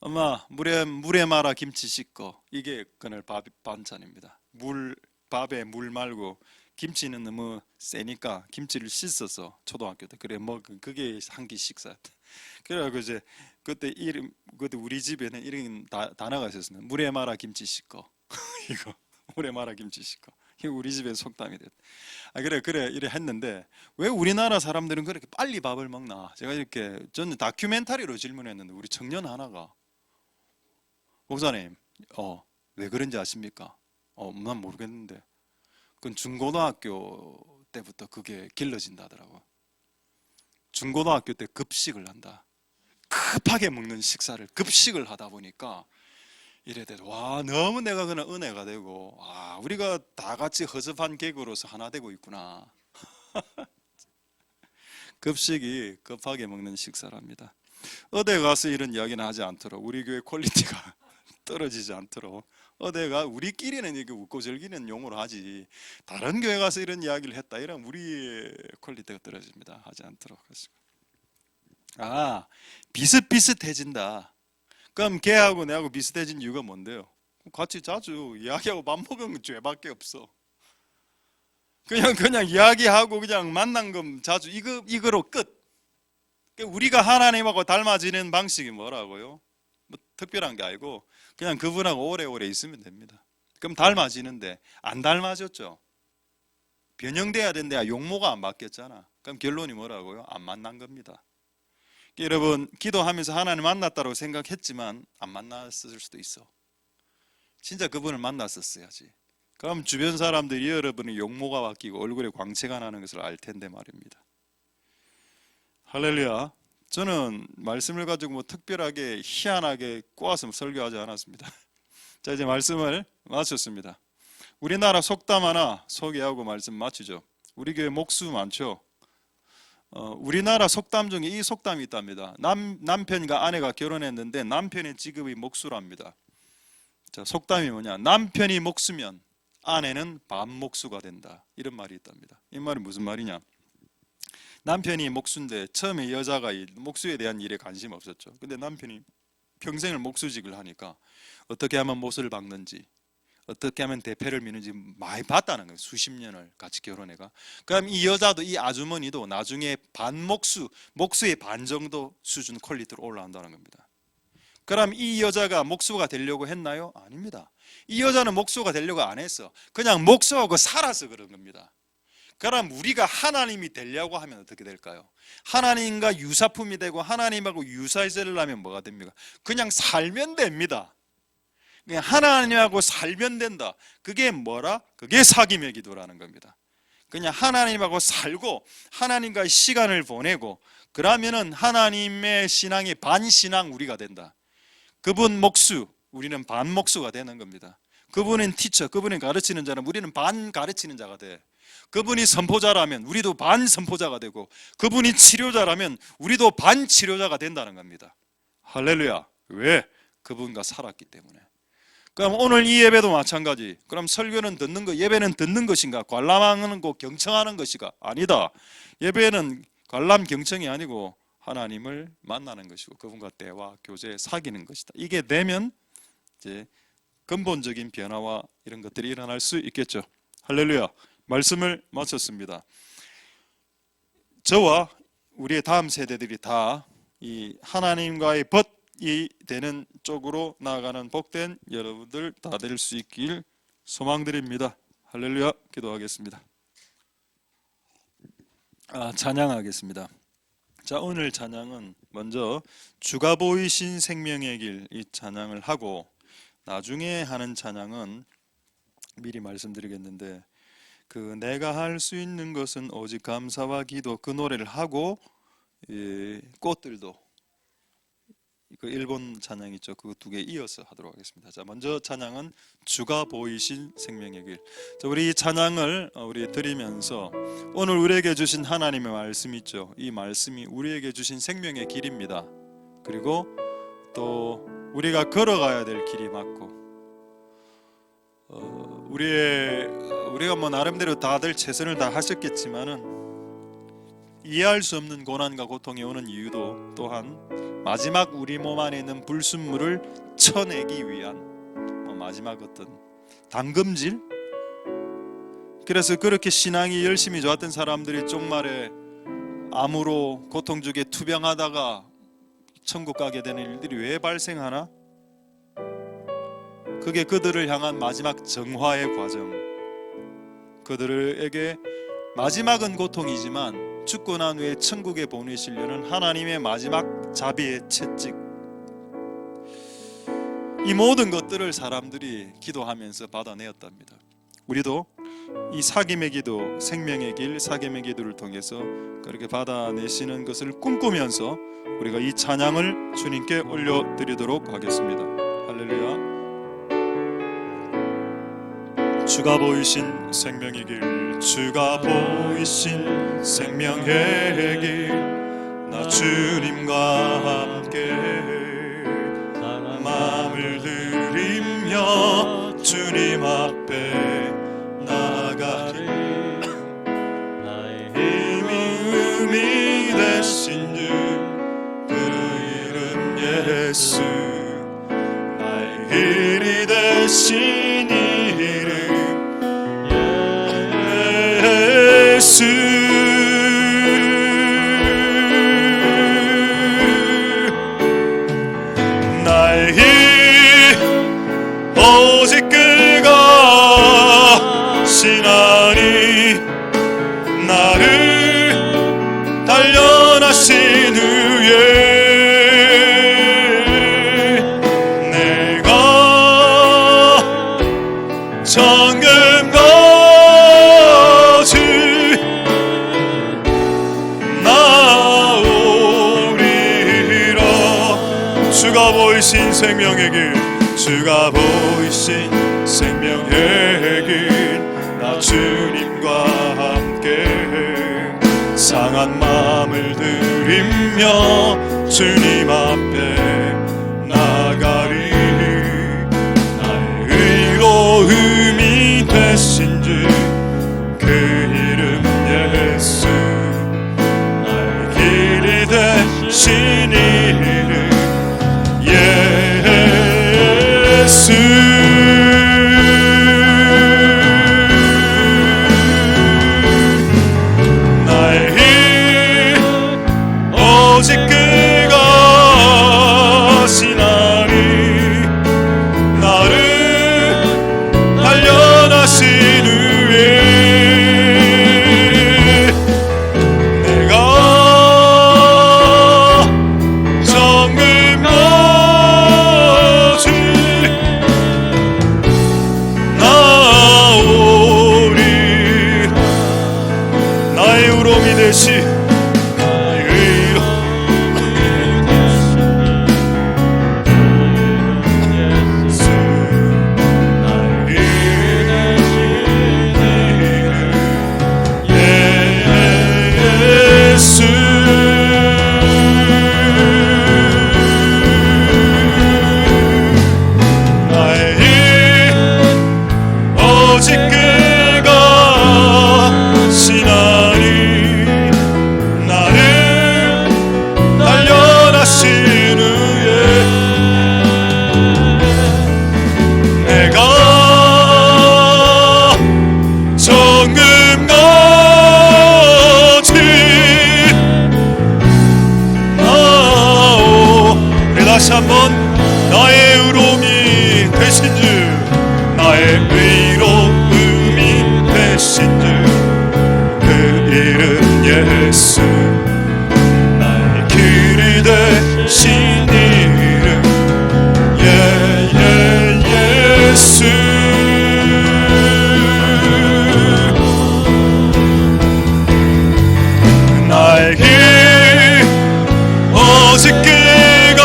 엄마 물에 말아 김치 씻고. 이게 그날 밥 반찬입니다. 밥에 물 말고 김치는 너무 세니까 김치를 씻어서 초등학교 때 그래 그게 한 끼 식사였다. 그래가지고 이제 그때 우리 집에는 이런 단어가 있었어요. 물에 말아 김치 씻고. 이거 물에 말아 김치 씻고. 이게 우리 집의 속담이 됐다. 그래 이래 했는데 왜 우리나라 사람들은 그렇게 빨리 밥을 먹나? 제가 이렇게 저는 다큐멘터리로 질문했는데 우리 청년 하나가 목사님, 왜 그런지 아십니까? 난 모르겠는데 그건 중고등학교 때부터 그게 길러진다더라고. 중고등학교 때 급식을 한다. 급하게 먹는 식사를 급식을 하다 보니까 이래 돼. 와, 너무 내가 그냥 은혜가 되고, 우리가 다 같이 허접한 개그로서 하나 되고 있구나. 급식이 급하게 먹는 식사랍니다. 어디 가서 이런 이야기는 하지 않도록 우리 교회 퀄리티가 떨어지지 않도록 어디가 우리끼리는 이렇게 웃고 즐기는 용어로 하지 다른 교회 가서 이런 이야기를 했다 이러면 우리의 퀄리티가 떨어집니다. 하지 않도록 하시고. 비슷비슷해진다. 그럼 걔하고 내하고 비슷해진 이유가 뭔데요? 같이 자주 이야기하고 밥 먹은 죄밖에 없어. 그냥 이야기하고 그냥 만난 건 자주 이거로 끝. 우리가 하나님하고 닮아지는 방식이 뭐라고요? 뭐 특별한 게 아니고 그냥 그분하고 오래오래 있으면 됩니다. 그럼 닮아지는데 안 닮아졌죠? 변형돼야 된대야 용모가 안 바뀌었잖아. 그럼 결론이 뭐라고요? 안 만난 겁니다. 여러분 기도하면서 하나님 만났다고 생각했지만 안 만났을 수도 있어. 진짜 그분을 만났었어야지. 그럼 주변 사람들이 여러분의 용모가 바뀌고 얼굴에 광채가 나는 것을 알 텐데 말입니다. 할렐루야. 저는 말씀을 가지고 뭐 특별하게 희한하게 꼬아서 설교하지 않았습니다. 자, 이제 말씀을 마쳤습니다. 우리나라 속담 하나 소개하고 말씀 마치죠. 우리 교회 목수 많죠. 우리나라 속담 중에 이 속담이 있답니다. 남편과 아내가 결혼했는데 남편의 직업이 목수랍니다. 자, 속담이 뭐냐? 남편이 목수면 아내는 반목수가 된다. 이런 말이 있답니다. 이 말이 무슨 말이냐? 남편이 목수인데 처음에 여자가 목수에 대한 일에 관심 없었죠. 근데 남편이 평생을 목수직을 하니까 어떻게 하면 못을 박는지 어떻게 하면 대패를 미는지 많이 봤다는 거예요. 수십 년을 같이 결혼해가. 그럼 이 여자도 이 아주머니도 나중에 목수의 반 정도 수준 퀄리티로 올라간다는 겁니다. 그럼 이 여자가 목수가 되려고 했나요? 아닙니다. 이 여자는 목수가 되려고 안 했어. 그냥 목수하고 살아서 그런 겁니다. 그럼 우리가 하나님이 되려고 하면 어떻게 될까요? 하나님과 유사품이 되고 하나님하고 유사해지려면 뭐가 됩니까? 그냥 살면 됩니다. 그냥 하나님하고 살면 된다. 그게 뭐라? 그게 사귐의 기도라는 겁니다. 그냥 하나님하고 살고 하나님과 시간을 보내고 그러면은 하나님의 신앙이 반신앙 우리가 된다. 그분 목수, 우리는 반목수가 되는 겁니다. 그분은 티처, 그분이 가르치는 자라면 우리는 반 가르치는 자가 돼. 그분이 선포자라면 우리도 반 선포자가 되고 그분이 치료자라면 우리도 반 치료자가 된다는 겁니다. 할렐루야. 왜? 그분과 살았기 때문에. 그럼 오늘 이 예배도 마찬가지. 그럼 설교는 듣는 것, 예배는 듣는 것인가? 관람하는 것, 경청하는 것인가? 아니다. 예배는 관람 경청이 아니고 하나님을 만나는 것이고 그분과 대화, 교제, 사귀는 것이다. 이게 되면 이제 근본적인 변화와 이런 것들이 일어날 수 있겠죠. 할렐루야. 말씀을 마쳤습니다. 저와 우리의 다음 세대들이 다 이 하나님과의 벗이 되는 쪽으로 나아가는 복된 여러분들 다 될 수 있길 소망드립니다. 할렐루야. 기도하겠습니다. 찬양하겠습니다. 자, 오늘 찬양은 먼저 주가 보이신 생명의 길 이 찬양을 하고 나중에 하는 찬양은 미리 말씀드리겠는데 내가 할 수 있는 것은 오직 감사와 기도 그 노래를 하고 꽃들도 그 일본 찬양 있죠. 그 두 개 이어서 하도록 하겠습니다. 자, 먼저 찬양은 주가 보이신 생명의 길. 자, 우리 이 찬양을 우리 드리면서 오늘 우리에게 주신 하나님의 말씀 있죠. 이 말씀이 우리에게 주신 생명의 길입니다. 그리고 또 우리가 걸어가야 될 길이 맞고 우리가 뭐 나름대로 다들 최선을 다 하셨겠지만은 이해할 수 없는 고난과 고통이 오는 이유도 또한 마지막 우리 몸 안에 있는 불순물을 쳐내기 위한 마지막 어떤 당금질. 그래서 그렇게 신앙이 열심히 좋았던 사람들이 쪽말에 암으로 고통 주게 투병하다가 천국 가게 되는 일들이 왜 발생하나? 그게 그들을 향한 마지막 정화의 과정. 그들에게 마지막은 고통이지만 죽고 난 후에 천국에 보내시려는 하나님의 마지막 자비의 채찍. 이 모든 것들을 사람들이 기도하면서 받아내었답니다. 우리도 이 사귐의 기도, 생명의 길, 사귐의 기도를 통해서 그렇게 받아내시는 것을 꿈꾸면서 우리가 이 찬양을 주님께 올려드리도록 하겠습니다. 할렐루야. 주가 보이신 생명의 길, 주가 보이신 생명의 길, 나 주님과 함께 마음을 들이며 주님 앞에 나아가리. 나의 힘이 의미 되신 주, 그 이름 예수. 나의 길이 되신 이름 예수. 나의 힘 오직 그가 신하니, 나를 단련하신 후에 내가 정금같이 나오리라. 주가 보이신 생명의 길, 주가 보이신 생명의 길, 나 주님과 함께 상한 마음을 들이며 주님 앞에 나가리. 나의 의로움이 되신 주, 그 이름 예수. 나의 길이 되신 이름 예수. 나의 힘 오직 그가 신하니, 나를 단련하신 후에 내가 정금같이 나오리. 나의 의로움이 되시, 나의 의로움이 되신 예수. 나의 이름 예수. 나의 힘 오직 그가 신하니, 나를 단련하신 후에 내가 정금같이 나오. 다시 한번 나의 의로움이 되신 주, 나의 의로움이 되신 주, 그 이름 예수. 나의 길이 되신 이름 예수. 나의 길 오직 그가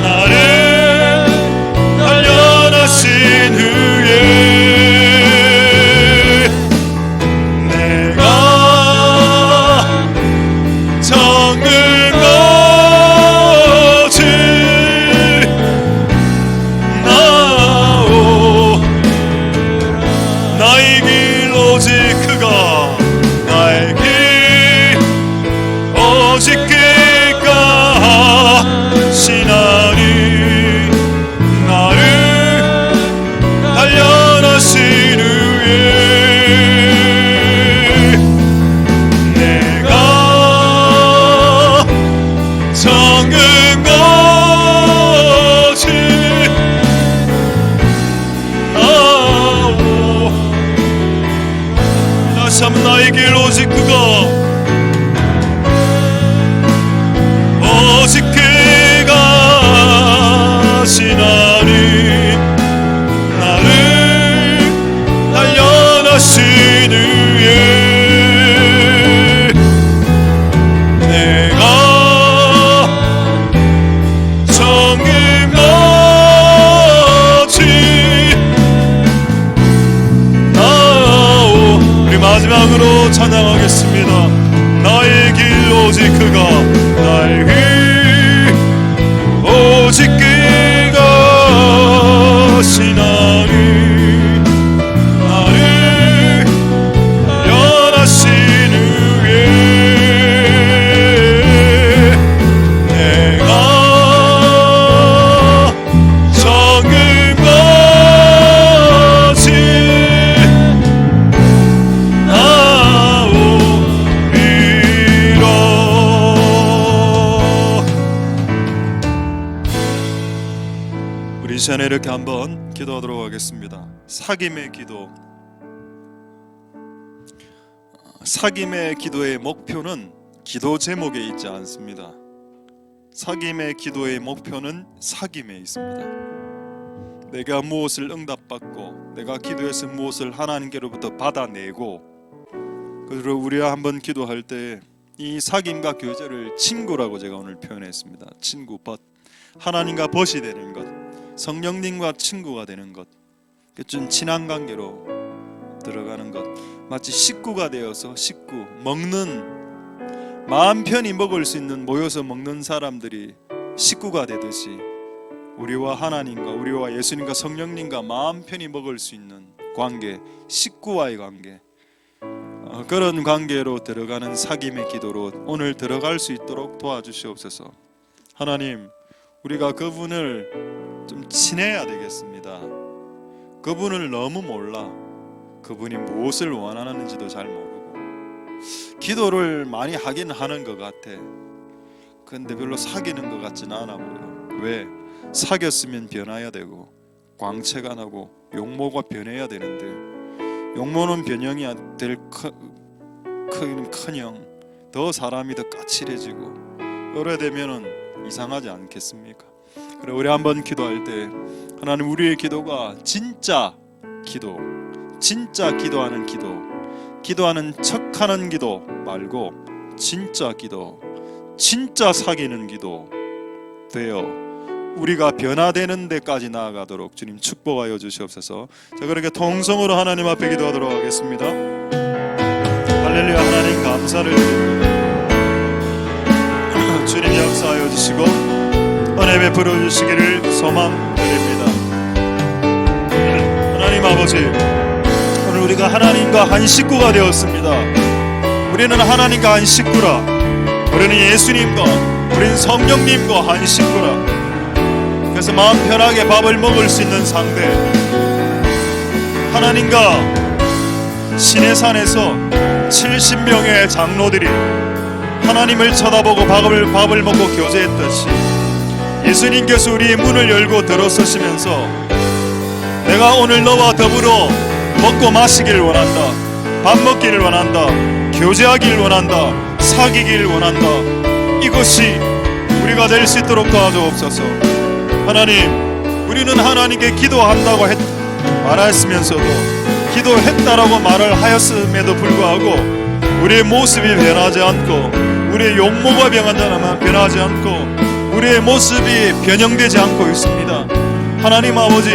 나를 단련하신 후에 내가 정금같이 나오. 나의 길 오직 그가, 나의 길 오직 그가 나의 오직 그것이 나를 변하시는 후에 내가 적음까지 우리 이 시간에 이렇게 한번 기도하도록 하겠습니다. 사귐의 기도. 사귐의 기도의 목표는 기도 제목에 있지 않습니다. 사귐의 기도의 목표는 사귐에 있습니다. 내가 무엇을 응답받고 내가 기도해서 무엇을 하나님께로부터 받아내고, 그리고 우리가 한번 기도할 때 이 사귐과 교제를 친구라고 제가 오늘 표현했습니다. 친구, 벗. 하나님과 벗이 되는 것, 성령님과 친구가 되는 것, 좀 친한 관계로 들어가는 것, 마치 식구가 되어서 식구, 먹는, 마음 편히 먹을 수 있는, 모여서 먹는 사람들이 식구가 되듯이 우리와 하나님과 우리와 예수님과 성령님과 마음 편히 먹을 수 있는 관계, 식구와의 관계, 그런 관계로 들어가는 사귐의 기도로 오늘 들어갈 수 있도록 도와주시옵소서. 하나님, 우리가 그분을 좀 친해야 되겠습니다. 그분을 너무 몰라. 그분이 무엇을 원하는지도 잘 모르고, 기도를 많이 하긴 하는 것 같아. 근데 별로 사귀는 것 같지는 않아 보여. 왜? 사귀었으면 변해야 되고, 광채가 나고 용모가 변해야 되는데, 용모는 변형이 될 커녕 더 사람이 더 까칠해지고 오래되면은 이상하지 않겠습니까? 그래, 우리 한번 기도할 때 하나님, 우리의 기도가 진짜 기도, 진짜 기도하는 기도, 기도하는 척하는 기도 말고 진짜 기도, 진짜 사귀는 기도 되어 우리가 변화되는 데까지 나아가도록 주님 축복하여 주시옵소서. 자, 그렇게 통성으로 하나님 앞에 기도하도록 하겠습니다. 할렐루야. 하나님 감사를 드립니다. 주님 역사하여 주시고 은혜 베풀어 주시기를 소망드립니다. 하나님 아버지, 오늘 우리가 하나님과 한 식구가 되었습니다. 우리는 하나님과 한 식구라. 우리는 예수님과, 우리는 성령님과 한 식구라. 그래서 마음 편하게 밥을 먹을 수 있는 상대, 하나님과 시내산에서 70명의 장로들이 하나님을 쳐다보고 밥을 먹고 교제했듯이 예수님께서 우리의 문을 열고 들어서시면서 내가 오늘 너와 더불어 먹고 마시기를 원한다, 밥 먹기를 원한다, 교제하기를 원한다, 사귀기를 원한다. 이것이 우리가 될 수 있도록 도와주옵소서. 하나님, 우리는 하나님께 기도한다고 말했으면서도 기도했다라고 말을 하였음에도 불구하고 우리의 모습이 변하지 않고, 우리의 용모가 변하지 않고, 우리의 모습이 변형되지 않고 있습니다. 하나님 아버지,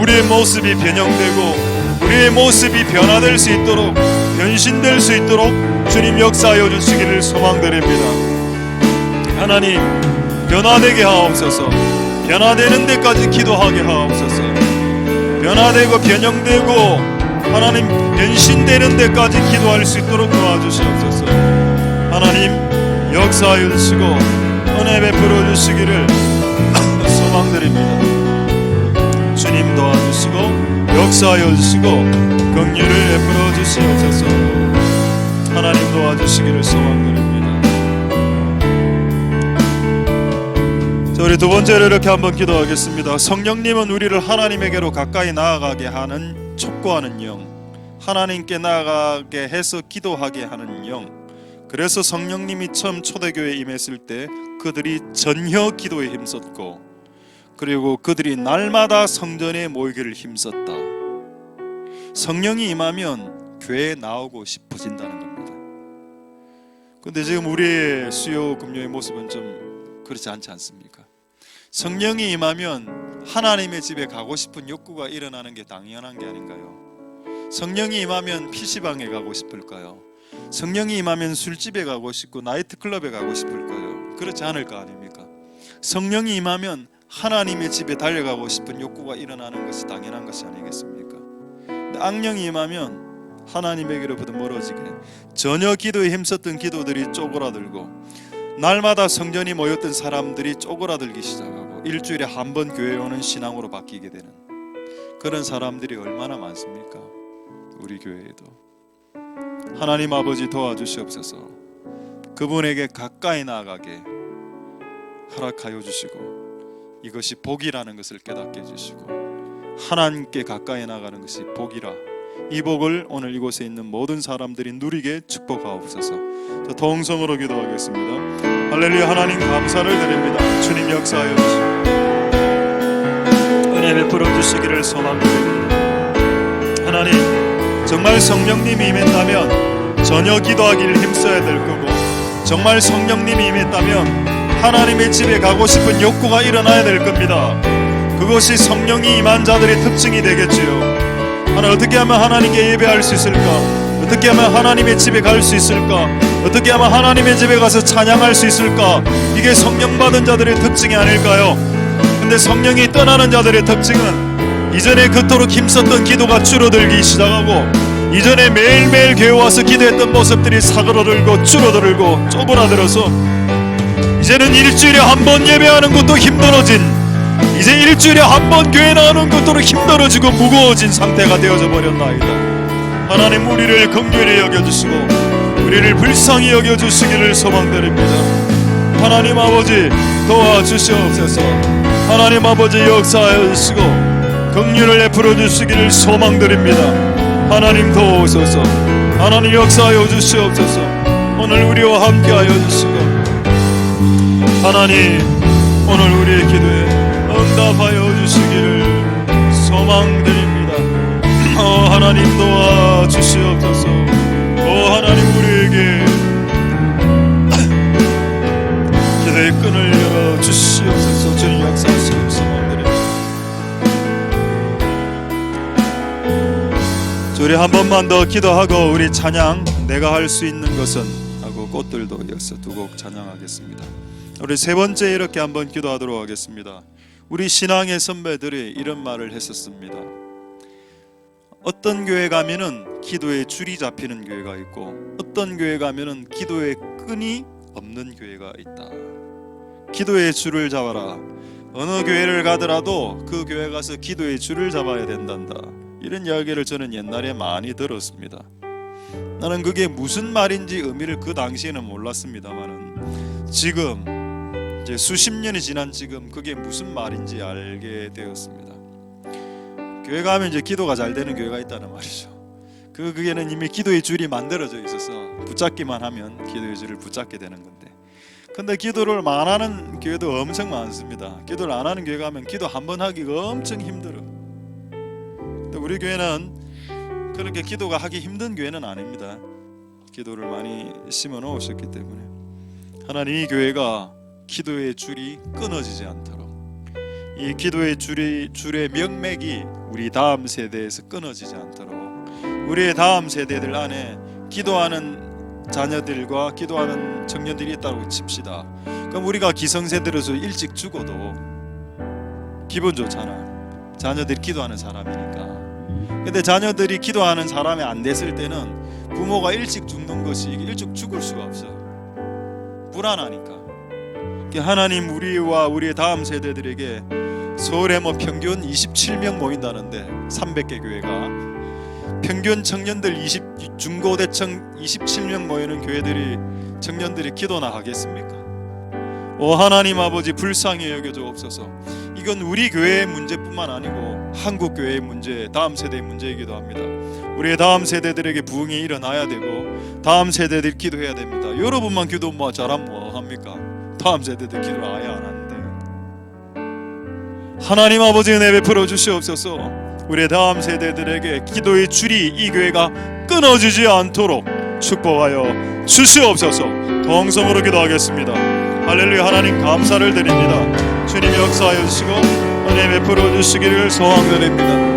우리의 모습이 변형되고 우리의 모습이 변화될 수 있도록, 변신될 수 있도록 주님 역사하여 주시기를 소망드립니다. 하나님, 변화되게 하옵소서. 변화되는 데까지 기도하게 하옵소서. 변화되고 변형되고 하나님 변신되는 데까지 기도할 수 있도록 도와주시옵소서. 하나님 역사하여 주시고 은혜 베풀어 주시기를 소망드립니다. 주님 도와주시고 역사하여 주시고 긍휼을 베풀어 주시옵소서. 하나님 도와주시기를 소망드립니다. 자, 우리 두 번째로 이렇게 한번 기도하겠습니다. 성령님은 우리를 하나님에게로 가까이 나아가게 하는, 촉구하는 영, 하나님께 나아가게 해서 기도하게 하는 영. 그래서 성령님이 처음 초대교회에 임했을 때 그들이 전혀 기도에 힘썼고, 그리고 그들이 날마다 성전에 모이기를 힘썼다. 성령이 임하면 교회에 나오고 싶어진다는 겁니다. 근데 지금 우리의 수요 금요의 모습은 좀 그렇지 않지 않습니까? 성령이 임하면 하나님의 집에 가고 싶은 욕구가 일어나는 게 당연한 게 아닌가요? 성령이 임하면 PC방에 가고 싶을까요? 성령이 임하면 술집에 가고 싶고 나이트클럽에 가고 싶을까요? 그렇지 않을 거 아닙니까? 성령이 임하면 하나님의 집에 달려가고 싶은 욕구가 일어나는 것이 당연한 것이 아니겠습니까? 근데 악령이 임하면 하나님에게로부터 멀어지게, 전혀 기도에 힘썼던 기도들이 쪼그라들고 날마다 성전이 모였던 사람들이 쪼그라들기 시작하고 일주일에 한 번 교회에 오는 신앙으로 바뀌게 되는 그런 사람들이 얼마나 많습니까? 우리 교회에도. 하나님 아버지 도와주시옵소서. 그분에게 가까이 나아가게 허락하여 주시고, 이것이 복이라는 것을 깨닫게 해주시고, 하나님께 가까이 나가는 것이 복이라, 이 복을 오늘 이곳에 있는 모든 사람들이 누리게 축복하옵소서. 자, 동성으로 기도하겠습니다. 할렐루야. 하나님 감사를 드립니다. 주님 역사하여 주시고 은혜 베풀어 주시기를 소망드립니다. 하나님, 정말 성령님이 임했다면 전혀 기도하기를 힘써야 될 거고, 정말 성령님이 임했다면 하나님의 집에 가고 싶은 욕구가 일어나야 될 겁니다. 그것이 성령이 임한 자들의 특징이 되겠지요. 하나님, 어떻게 하면 하나님께 예배할 수 있을까? 어떻게 하면 하나님의 집에 갈 수 있을까? 어떻게 하면 하나님의 집에 가서 찬양할 수 있을까? 이게 성령 받은 자들의 특징이 아닐까요? 근데 성령이 떠나는 자들의 특징은 이전에 그토록 힘썼던 기도가 줄어들기 시작하고, 이전에 매일매일 교회 와서 기도했던 모습들이 사그러들고 줄어들고 쪼그라들어서 이제는 일주일에 한 번 예배하는 것도 힘들어진, 이제 일주일에 한 번 교회 나오는 것도 힘들어지고 무거워진 상태가 되어져 버렸나이다. 하나님, 우리를 긍휼히 여겨주시고 우리를 불쌍히 여겨주시기를 소망드립니다. 하나님 아버지 도와주시옵소서. 하나님 아버지 역사하여 주시고 긍휼을 베풀어 주시기를 소망드립니다. 하나님 도우소서. 하나님 역사하여 주시옵소서. 오늘 우리와 함께하여 주시고, 하나님 오늘 우리의 기도에 응답하여 주시기를 소망드립니다. 하나님 도와주시옵소서. 하나님 우리에게 기도의 끈을 열어 주시옵소서. 주님 역사하시기를 소망드립니다. 우리 한 번만 더 기도하고 우리 찬양, 내가 할 수 있는 것은 하고 꽃들도 이어서 두 곡 찬양하겠습니다. 우리 세 번째 이렇게 한번 기도하도록 하겠습니다. 우리 신앙의 선배들이 이런 말을 했었습니다. 어떤 교회 가면은 기도에 줄이 잡히는 교회가 있고, 어떤 교회 가면은 기도에 끈이 없는 교회가 있다. 기도의 줄을 잡아라. 어느 교회를 가더라도 그 교회 가서 기도의 줄을 잡아야 된단다. 이런 이야기를 저는 옛날에 많이 들었습니다. 나는 그게 무슨 말인지 의미를 그 당시에는 몰랐습니다만은 지금 이제 수십 년이 지난 지금 그게 무슨 말인지 알게 되었습니다. 교회 가면 이제 기도가 잘 되는 교회가 있다는 말이죠. 그게는 이미 기도의 줄이 만들어져 있어서 붙잡기만 하면 기도의 줄을 붙잡게 되는 건데, 근데 기도를 안 하는 교회도 엄청 많습니다. 기도를 안 하는 교회 가면 기도 한 번 하기가 엄청 힘들어. 근데 우리 교회는 그렇게 기도가 하기 힘든 교회는 아닙니다. 기도를 많이 심어 놓으셨기 때문에 하나님, 이 교회가 기도의 줄이 끊어지지 않도록, 이 기도의 줄의 명맥이 우리 다음 세대에서 끊어지지 않도록, 우리의 다음 세대들 안에 기도하는 자녀들과 기도하는 청년들이 있다고 칩시다. 그럼 우리가 기성세대로서 일찍 죽어도 기분 좋잖아. 자녀들이 기도하는 사람이니까. 근데 자녀들이 기도하는 사람이 안 됐을 때는 부모가 일찍 죽는 것이 일찍 죽을 수가 없어. 불안하니까. 하나님, 우리와 우리의 다음 세대들에게 서울에 평균 27명 모인다는데 300개 교회가, 평균 청년들 중고대청 27명 모이는 교회들이 청년들이 기도나 하겠습니까? 하나님 아버지 불쌍히 여겨주옵소서. 이건 우리 교회의 문제뿐만 아니고 한국 교회의 문제, 다음 세대의 문제이기도 합니다. 우리의 다음 세대들에게 부흥이 일어나야 되고 다음 세대들이 기도해야 됩니다. 여러분만 기도 잘하면 뭐 합니까? 다음 세대들 기도를 아예 안 하는데. 하나님 아버지 은혜 베풀어 주시옵소서. 우리의 다음 세대들에게 기도의 줄이 이 교회가 끊어지지 않도록 축복하여 주시옵소서. 동성으로 기도하겠습니다. 할렐루야. 하나님 감사를 드립니다. 주님 역사하여 주시고 은혜 베풀어 주시기를 소망드립니다.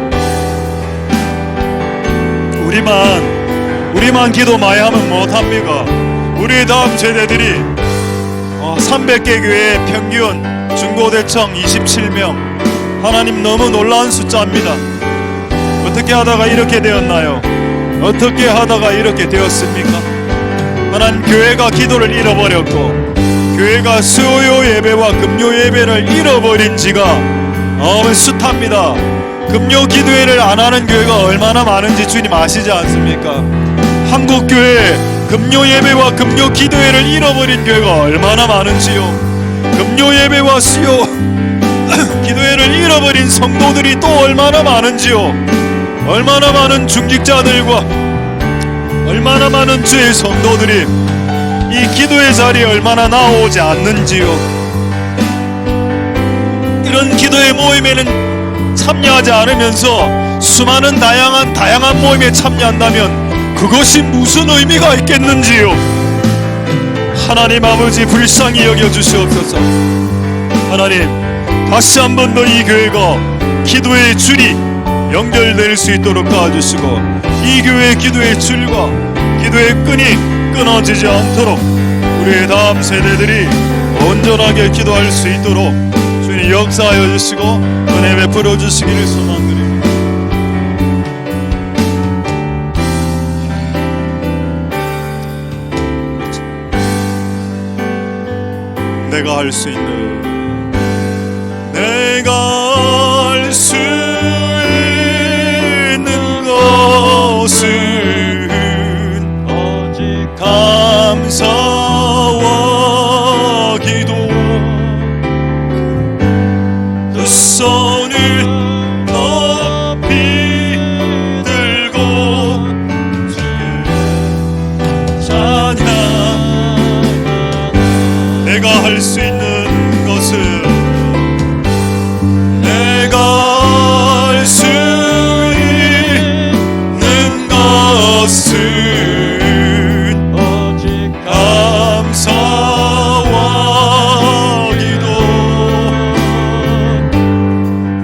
우리만 기도 많이 하면 못합니까? 우리 다음 세대들이 300개 교회 평균 중고대청 27명, 하나님 너무 놀라운 숫자입니다. 어떻게 하다가 이렇게 되었나요? 어떻게 하다가 이렇게 되었습니까? 하나님, 교회가 기도를 잃어버렸고 교회가 수요 예배와 금요 예배를 잃어버린 지가 숱합니다. 금요 기도회를 안 하는 교회가 얼마나 많은지 주님 아시지 않습니까? 한국교회 금요 예배와 금요 기도회를 잃어버린 교회가 얼마나 많은지요. 금요 예배와 수요 기도회를 잃어버린 성도들이 또 얼마나 많은지요. 얼마나 많은 중직자들과 얼마나 많은 주의 성도들이 이 기도의 자리에 얼마나 나오지 않는지요. 이런 기도의 모임에는 참여하지 않으면서 수많은 다양한 모임에 참여한다면 그것이 무슨 의미가 있겠는지요. 하나님 아버지, 불쌍히 여겨주시옵소서. 하나님, 다시 한 번 더 이 교회가 기도의 줄이 연결될 수 있도록 도와주시고 이 교회의 기도의 줄과 기도의 끈이 끊어지지 않도록 우리의 다음 세대들이 온전하게 기도할 수 있도록 주님 역사하여 주시고 은혜 베풀어 주시기를 소망드립니다. 내가 할 수 있는 것은 오직 감사와 기도. 두 손을 높이 들고 찬양. 내가 할 수 있는 것은 오직 감사와 기도.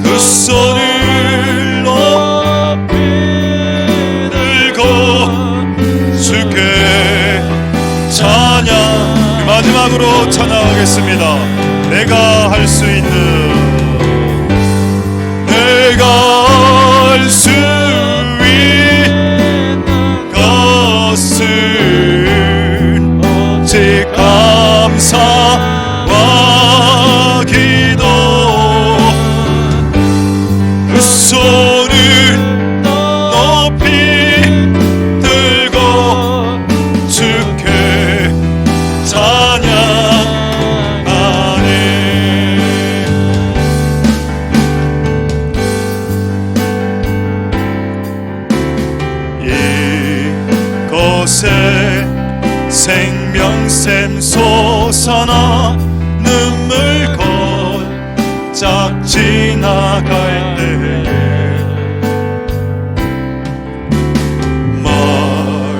두 손을 높이 들고 주께 찬양. 마지막으로 찬양하겠습니다. 내가 할 수 있는 내가 할 수 오직 감사와 기도. 그 손을 높이 들고 주께 찬양하네. 이곳에 생명샘 솟아나 눈물 골짝 지나갈 때에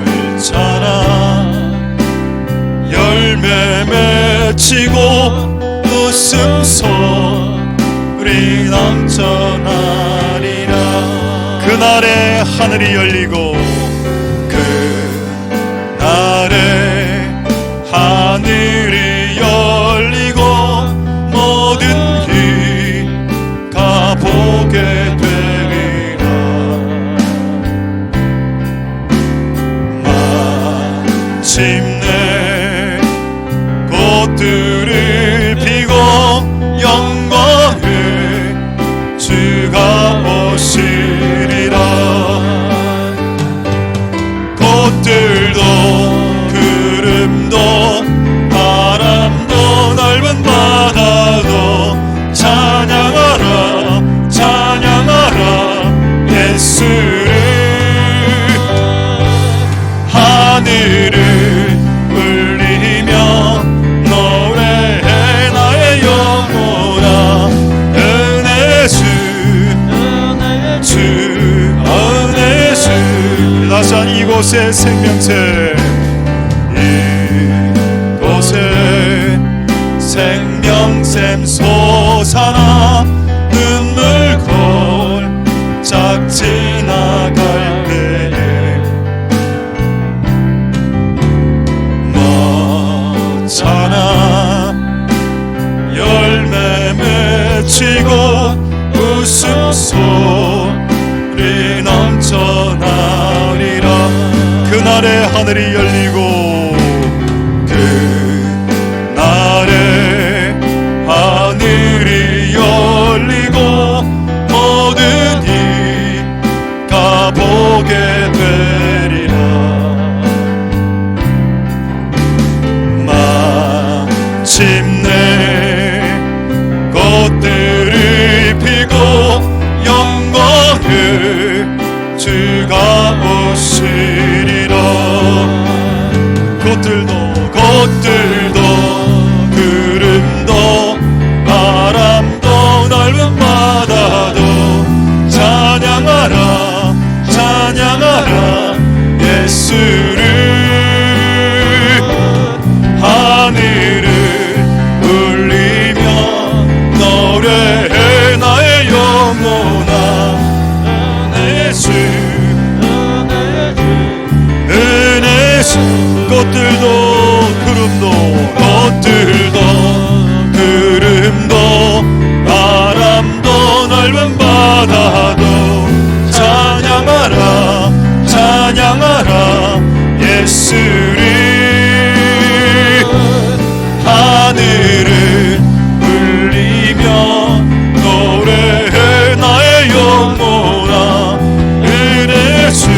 멀잖아 열매 맺히고 웃음소리 넘쳐나리라. 그날에 하늘이 열리고 그날에 하늘이 열리고 모든 귀가 보게 되리라. 마침내 꽃들을 피고 영광의 주가 오시리라. 꽃들도 구름도 바람도 넓은 바다도 찬양하라 찬양하라 예수를. 하늘을 울리며 노래해 나의 영혼아. 은혜 주 은혜 주. 다시 한 이곳에 생명샘 이곳에 생명샘 솟아나 눈물 골짝 지나갈 때에 호사나 열매 맺히고 웃음소리 넘쳐나리라. 그날에 하늘이 열리고 그날에 하늘이 열리고 모든 이가 보게 되리라. 마침내 꽃들이 피고 영광을 주가 오시리라. 꽃들도 구름도 바람도 넓은 바다도 찬양하라 찬양하라 예수를. 하늘을 울리며 노래해 나의 영혼아. 은혜 주 꽃들도 구름도 바람도 넓은 바다도 찬양하라 찬양하라 예수를. 하늘을 울리며 노래해 나의 영혼아. 은혜 주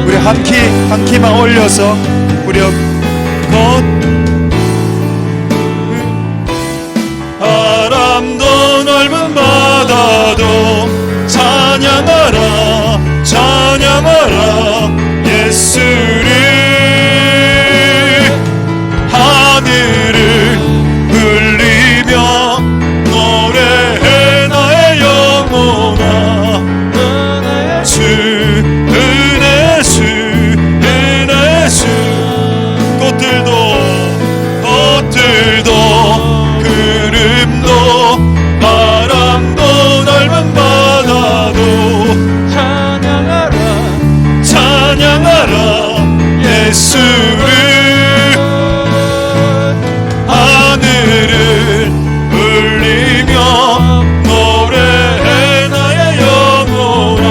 우리 한 키만 올려서 우리 바람도 넓은 바다도 찬양하라 찬양하라 예수를. 하늘을 울리며 노래해 나의 영혼아. 은혜 주 꽃들도 구름도 바람도 넓은 바다도 찬양하라 예수를. 하늘을 울리며 노래해 나의 영혼아.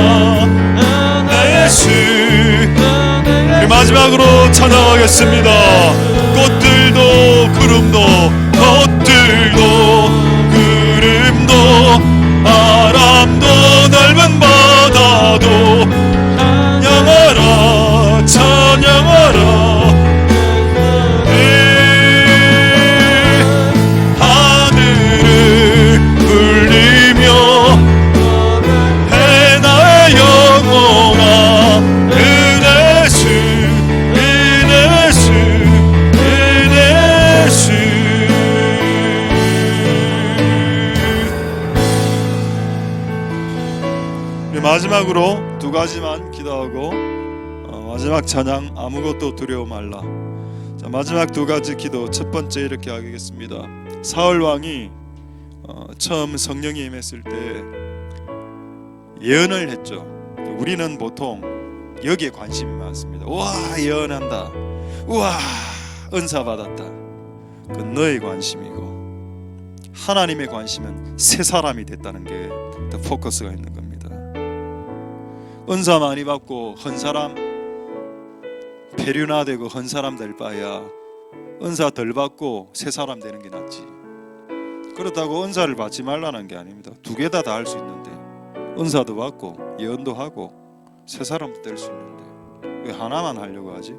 예수. 우리 마지막으로 찬양하겠습니다. 꽃들도 구름도 바람도 넓은 바다도 찬양하라 찬양하라. 하늘을 울리며 해 나의 영혼아. 은혜 주 마지막으로 두 가지만 기도하고 마지막 찬양 아무것도 두려워 말라. 자, 마지막 두 가지 기도. 첫 번째 이렇게 하겠습니다. 사울 왕이 처음 성령이 임했을 때 예언을 했죠. 우리는 보통 여기에 관심이 많습니다. 우와 예언한다, 우와 은사 받았다. 그건 너의 관심이고 하나님의 관심은 새 사람이 됐다는 게 더 포커스가 있는 겁니다. 은사 많이 받고 헌 사람 폐륜화되고 헌 사람 될 바야 은사 덜 받고 새 사람 되는 게 낫지. 그렇다고 은사를 받지 말라는 게 아닙니다. 두 개 다 할 수 있는데 은사도 받고 예언도 하고 새 사람도 될 수 있는데 왜 하나만 하려고 하지?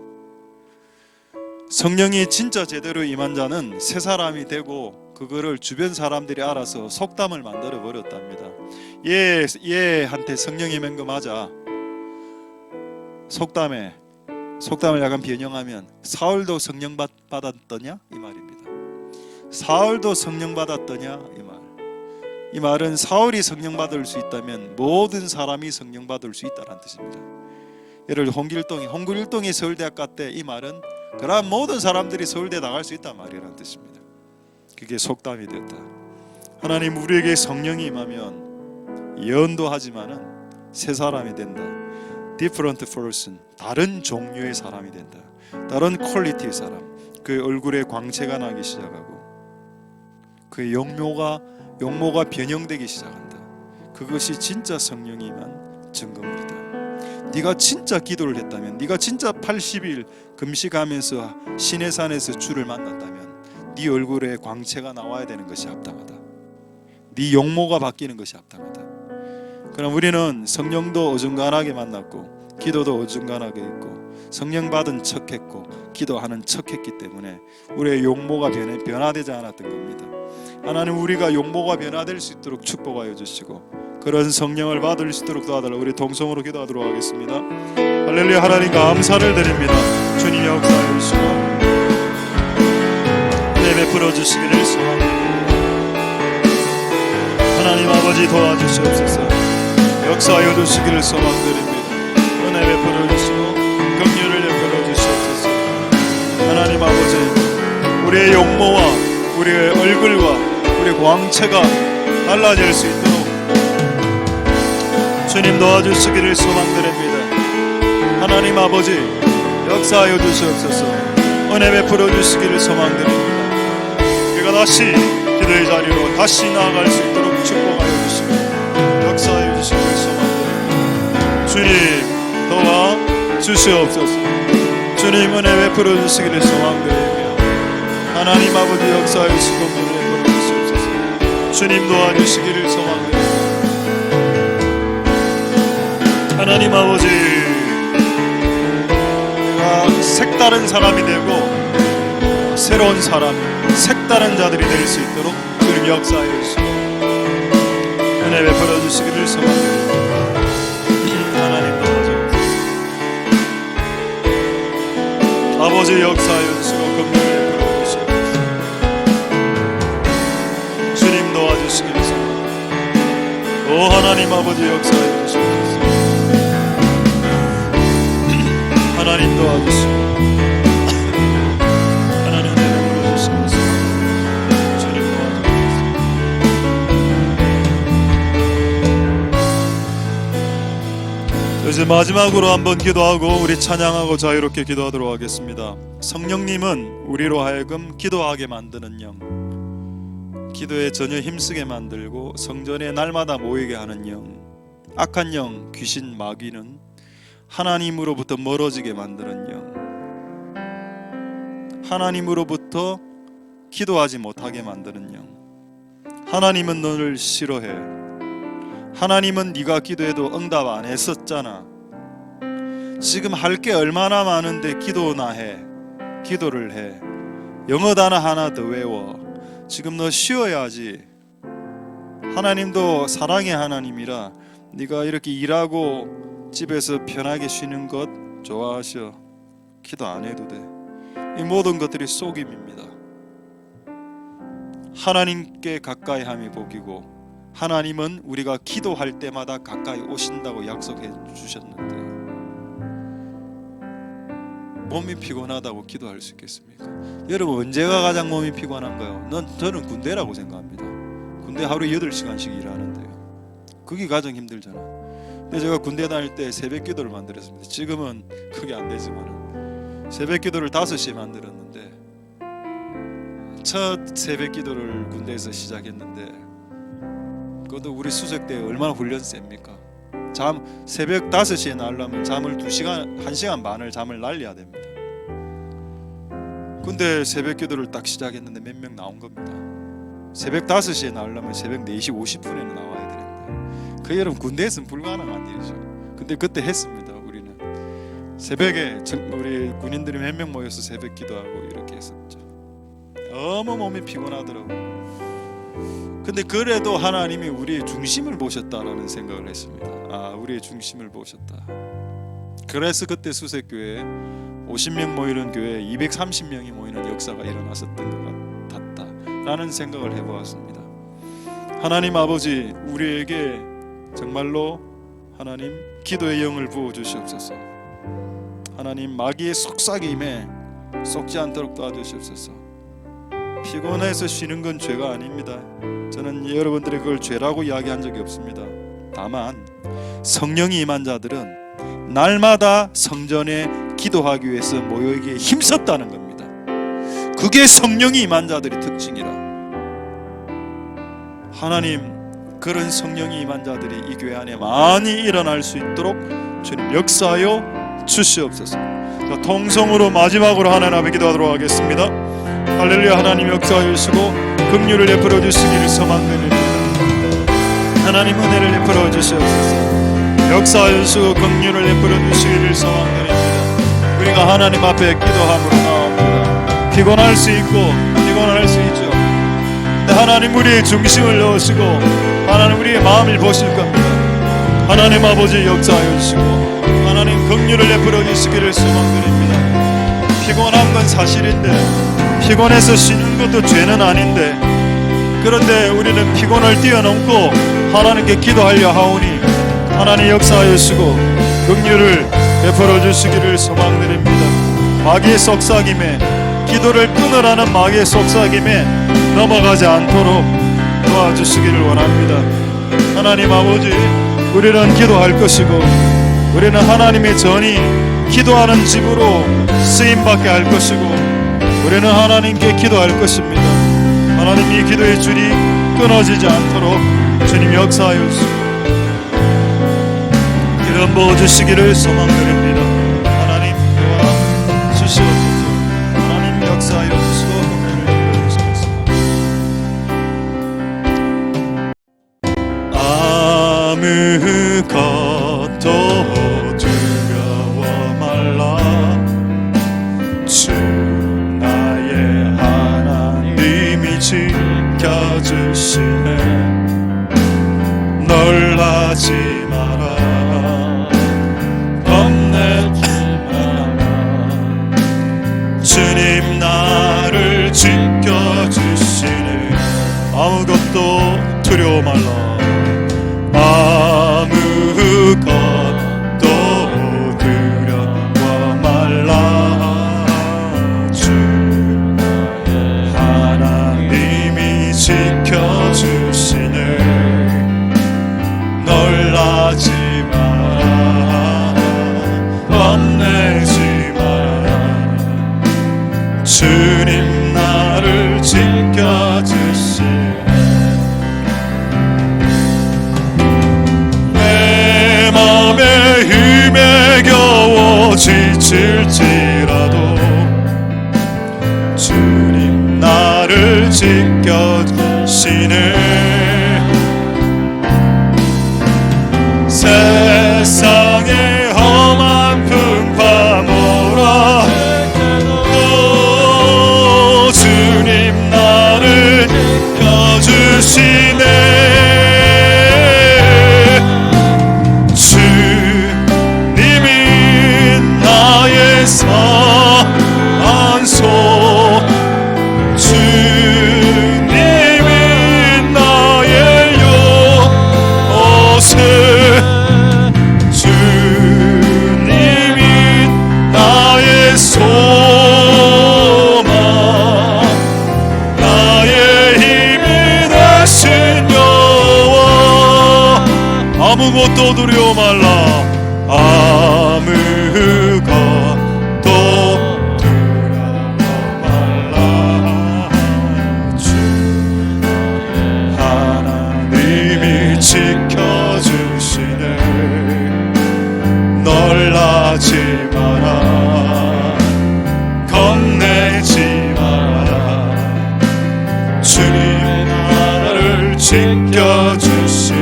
성령이 진짜 제대로 임한 자는 새 사람이 되고 그거를 주변 사람들이 알아서 속담을 만들어 버렸답니다. 얘한테 성령이 임한 거 맞아. 속담을 약간 변형하면 사울도 성령 받았더냐 이 말입니다. 사울도 성령 받았더냐 이 말. 이 말은 사울이 성령 받을 수 있다면 모든 사람이 성령 받을 수 있다는 뜻입니다. 예를 들어 홍길동이 서울대학 갔대. 이 말은 그럼 모든 사람들이 서울대 나갈 수 있단 말이라는 뜻입니다. 그게 속담이 됐다. 하나님 우리에게 성령이 임하면 예언도 하지만은 새 사람이 된다. different person, 다른 종류의 사람이 된다. 다른 퀄리티의 사람. 그 얼굴에 광채가 나기 시작하고 그 용모가 변형되기 시작한다. 그것이 진짜 성령이 임한 증거물이다. 네가 진짜 기도를 했다면, 네가 진짜 80일 금식하면서 시내산에서 주를 만났다면 네 얼굴에 광채가 나와야 되는 것이 합당하다. 네 용모가 바뀌는 것이 합당하다. 그럼 우리는 성령도 어중간하게 만났고 기도도 어중간하게 했고 성령 받은 척했고 기도하는 척했기 때문에 우리의 용모가 변화되지 않았던 겁니다. 하나님, 우리가 용모가 변화될 수 있도록 축복하여 주시고 그런 성령을 받을 수 있도록 도와달라. 우리 동성으로 기도하도록 하겠습니다. 할렐루야. 하나님 감사를 드립니다. 주님의 역사해 주시고 은혜 베풀어 주시기를 소망합니다. 하나님 아버지 도와주시옵소서. 역사하여 주시기를 소망드립니다. 은혜 베풀어 주시고 긍휼을 베풀어 주시옵소서. 하나님 아버지, 우리의 용모와 우리의 얼굴과 우리의 광채가 달라질 수 있도록 주님 도와주시기를 소망드립니다. 하나님 아버지, 역사하여 주시옵소서. 은혜 베풀어 주시기를 소망드립니다. 우리가 다시 기도의 자리로 다시 나아갈 수 있도록 축복하여 주시고 역사하여 주시기를 소망드립니다. 주님 도와 주시옵소서. 주님 은혜 베풀어 주시기를 소망드리며 하나님 아버지 역사하여 주시고 은혜 베풀어 주시옵소서. 주님 도와주시기를 소망드립니다. 하나님 아버지, 내가 색다른 사람이 되고 새로운 사람, 색다른 자들이 될 수 있도록 주님 역사해 주시고 은혜 베풀어 주시기를 소망드립니다. 하나님 도와주옵소서. 아버지 역사해 주시고 긍휼히 베풀어 주시옵소서. 주님 도와주시기를 소망합니다. 오 하나님 아버지 역사해 주시옵소서. 하나님 도와주시고 하나님 은혜 베풀어 주시옵소서. 주님 도와주옵소서. 이제 마지막으로 한번 기도하고 우리 찬양하고 자유롭게 기도하도록 하겠습니다. 성령님은 우리로 하여금 기도하게 만드는 영, 기도에 전혀 힘쓰게 만들고 성전에 날마다 모이게 하는 영, 악한 영, 귀신, 마귀는 하나님으로부터 멀어지게 만드는 영, 하나님으로부터 기도하지 못하게 만드는 영. 하나님은 너를 싫어해. 하나님은 네가 기도해도 응답 안 했었잖아. 지금 할 게 얼마나 많은데 기도나 해. 기도를 해. 영어 단어 하나 더 외워. 지금 너 쉬어야지. 하나님도 사랑의 하나님이라 네가 이렇게 일하고 집에서 편하게 쉬는 것 좋아하셔. 기도 안 해도 돼. 이 모든 것들이 속임입니다. 하나님께 가까이 함이 복이고 하나님은 우리가 기도할 때마다 가까이 오신다고 약속해 주셨는데 몸이 피곤하다고 기도할 수 있겠습니까? 여러분 언제가 가장 몸이 피곤한가요? 저는 군대라고 생각합니다. 군대 하루에 8시간씩 일하는데요. 그게 가장 힘들잖아. 근데 제가 군대 다닐 때 새벽 기도를 만들었습니다. 지금은 그게 안 되지만 새벽 기도를 5시에 만들었는데 첫 새벽 기도를 군대에서 시작했는데 그것도 우리 수색 때 얼마나 훈련 셉니까? 새벽 5시에 나려면 잠을 1시간 반을 잠을 날려야 됩니다. 근데 새벽 기도를 딱 시작했는데 몇 명 나온 겁니다. 새벽 5시에 나려면 새벽 4시 50분에는 나와야 되는데 그 여러분 군대에서는 불가능한 일이죠. 근데 그때 했습니다. 우리는 새벽에 우리 군인들이 몇 명 모여서 새벽 기도하고 이렇게 했었죠. 너무 몸이 피곤하더라고요. 근데 그래도 하나님이 우리의 중심을 보셨다라는 생각을 했습니다. 우리의 중심을 보셨다. 그래서 그때 수색교회에 50명 모이는 교회에 230명이 모이는 역사가 일어났었던 것 같다라는 생각을 해보았습니다. 하나님 아버지, 우리에게 정말로 하나님 기도의 영을 부어주시옵소서. 하나님 마귀의 속삭임에 임해 속지 않도록 도와주시옵소서. 피곤해서 쉬는 건 죄가 아닙니다. 저는 여러분들이 그걸 죄라고 이야기한 적이 없습니다. 다만 성령이 임한 자들은 날마다 성전에 기도하기 위해서 모여있기에 힘썼다는 겁니다. 그게 성령이 임한 자들의 특징이라. 하나님, 그런 성령이 임한 자들이 이 교회 안에 많이 일어날 수 있도록 주님 역사하여 주시옵소서. 자, 통성으로 마지막으로 하나님 앞에 기도하도록 하겠습니다. 할렐루야. 하나님 역사하여 주시고 긍휼을 베풀어 주시기를 소망드립니다. 하나님 은혜를 베풀어 주시옵소서. 역사하여 주시고 긍휼을 베풀어 주시기를 소망드립니다. 우리가 하나님 앞에 기도함으로 나옵니다. 피곤할 수 있고 피곤할 수 있죠. 근데 하나님 우리의 중심을 넣으시고 하나님 우리의 마음을 보실 겁니다. 하나님 아버지 역사하여 주시고 하나님 긍휼을 베풀어 주시기를 소망드립니다. 피곤한 건 사실인데 피곤해서 쉬는 것도 죄는 아닌데, 그런데 우리는 피곤을 뛰어넘고 하나님께 기도하려 하오니 하나님 역사하여 주시고 긍휼을 베풀어 주시기를 소망드립니다. 마귀의 속삭임에, 기도를 끊으라는 마귀의 속삭임에 넘어가지 않도록 도와주시기를 원합니다. 하나님 아버지, 우리는 기도할 것이고 우리는 하나님의 전이 기도하는 집으로 쓰임받게 할 것이고 우리는 하나님께 기도할 것입니다. 하나님, 이 기도의 줄이 끊어지지 않도록 주님 역사하여 주시고 기름 부어주시기를 소망드립니다. 하나님 도와주시옵소서. 하나님 역사하여 주시고 긍휼을 주시옵소서. 아무것도 두려워 말라. 주 나의 하나님이 지켜주시네. 놀라지 마라. 겁내지 마라. 주님 나를 지켜주시네. 아무것도 두려워 말라. 아무것도 두려워 말라. 주 하나님이 지켜주시네. 놀라지 마라. 겁내지 마라. 주님 나를 지켜주시네. 내 맘에 힘에 겨워 지칠지라도 주님 나를 지켜주시네. 세상의 험한 풍파 몰아쳐도 주님 나를 지켜주시네. 주님이 나의 산소, 주님이 나의 요새, 주님이 나의 소망, 나의 힘이 되신 여호와. 아무것도 두려워 말라. 아무것도 두려워 말라. 주 하나님이 지켜주시네. 놀라지 마라. 겁내지 마라. 주님 나를 지켜주시네.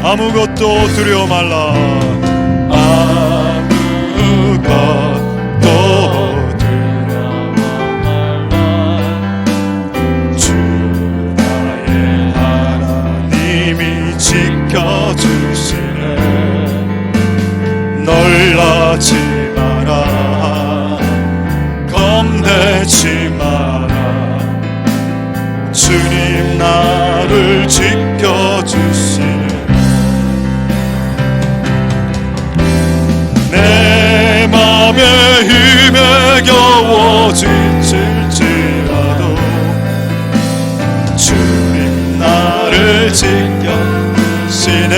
아무것도 두려워 말라. 아무것도 두려워 말라. 주 나의 하나님이 지켜주시네. 놀라지 마라. 겁내지 마라. 주님 나를 지켜주시네. 내 맘에 힘에 겨워 지칠지라도 주님 나를 지켜주시네.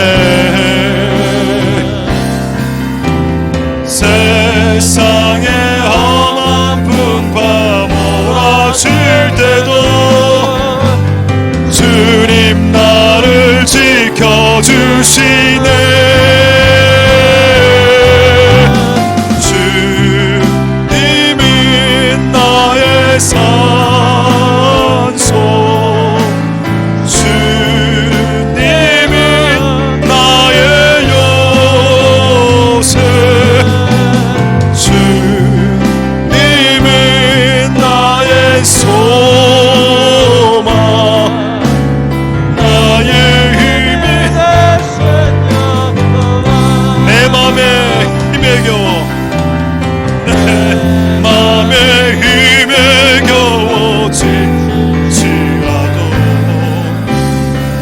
지켜주시네. 주님이 나의 산소, 주님이 나의 요새, 주님이 나의 소망, 나의 힘이 내 맘에 힘에 겨워, 내 맘에 힘에 겨워질지라도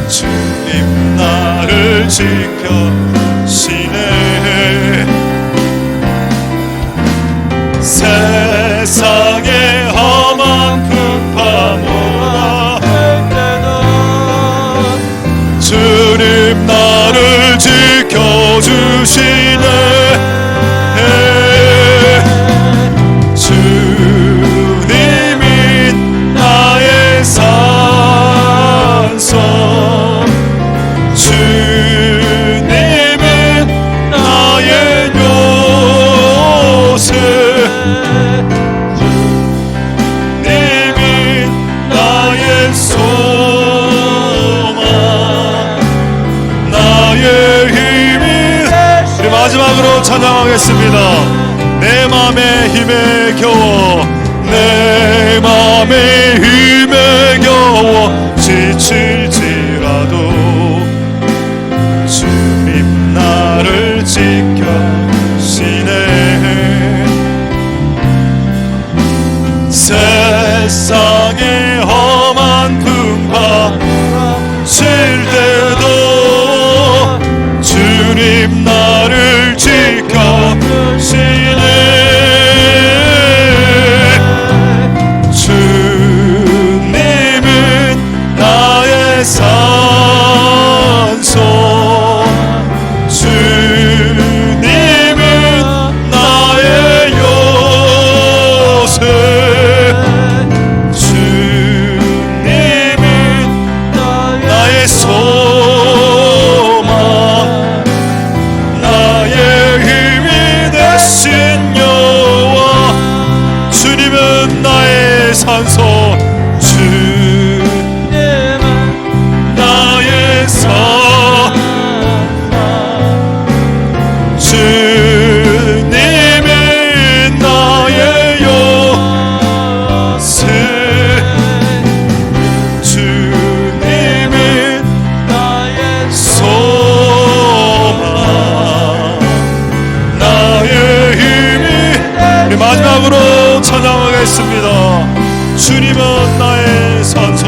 주님 나를 지켜시네. 세상의 험한 풍파보다 주님 나를 지켜주시네. 주님이 나의 산성, 주님이 나의 요새, 주님이 나의 소망, 나의 힘이. 우리 마지막으로 찬양하겠습니다. 내 맘의 힘에 겨워, 내 맘의 힘에 겨워 지칠지라도 주님 나를 지켜시네. 세상의 험한 풍파 칠 때도 주님 나를 지켜시네. 주님은 나의 산소, 주님은 나의 요새, 주님은 나의 소망, 나의 힘이 되신 여호와, 주님은 나의 산소, 주님은 나의 주님은 나의 요새, 주님은 나의 소망, 나의 힘이. 우리 마지막으로 찬양하겠습니다. 주님은 나의 산소,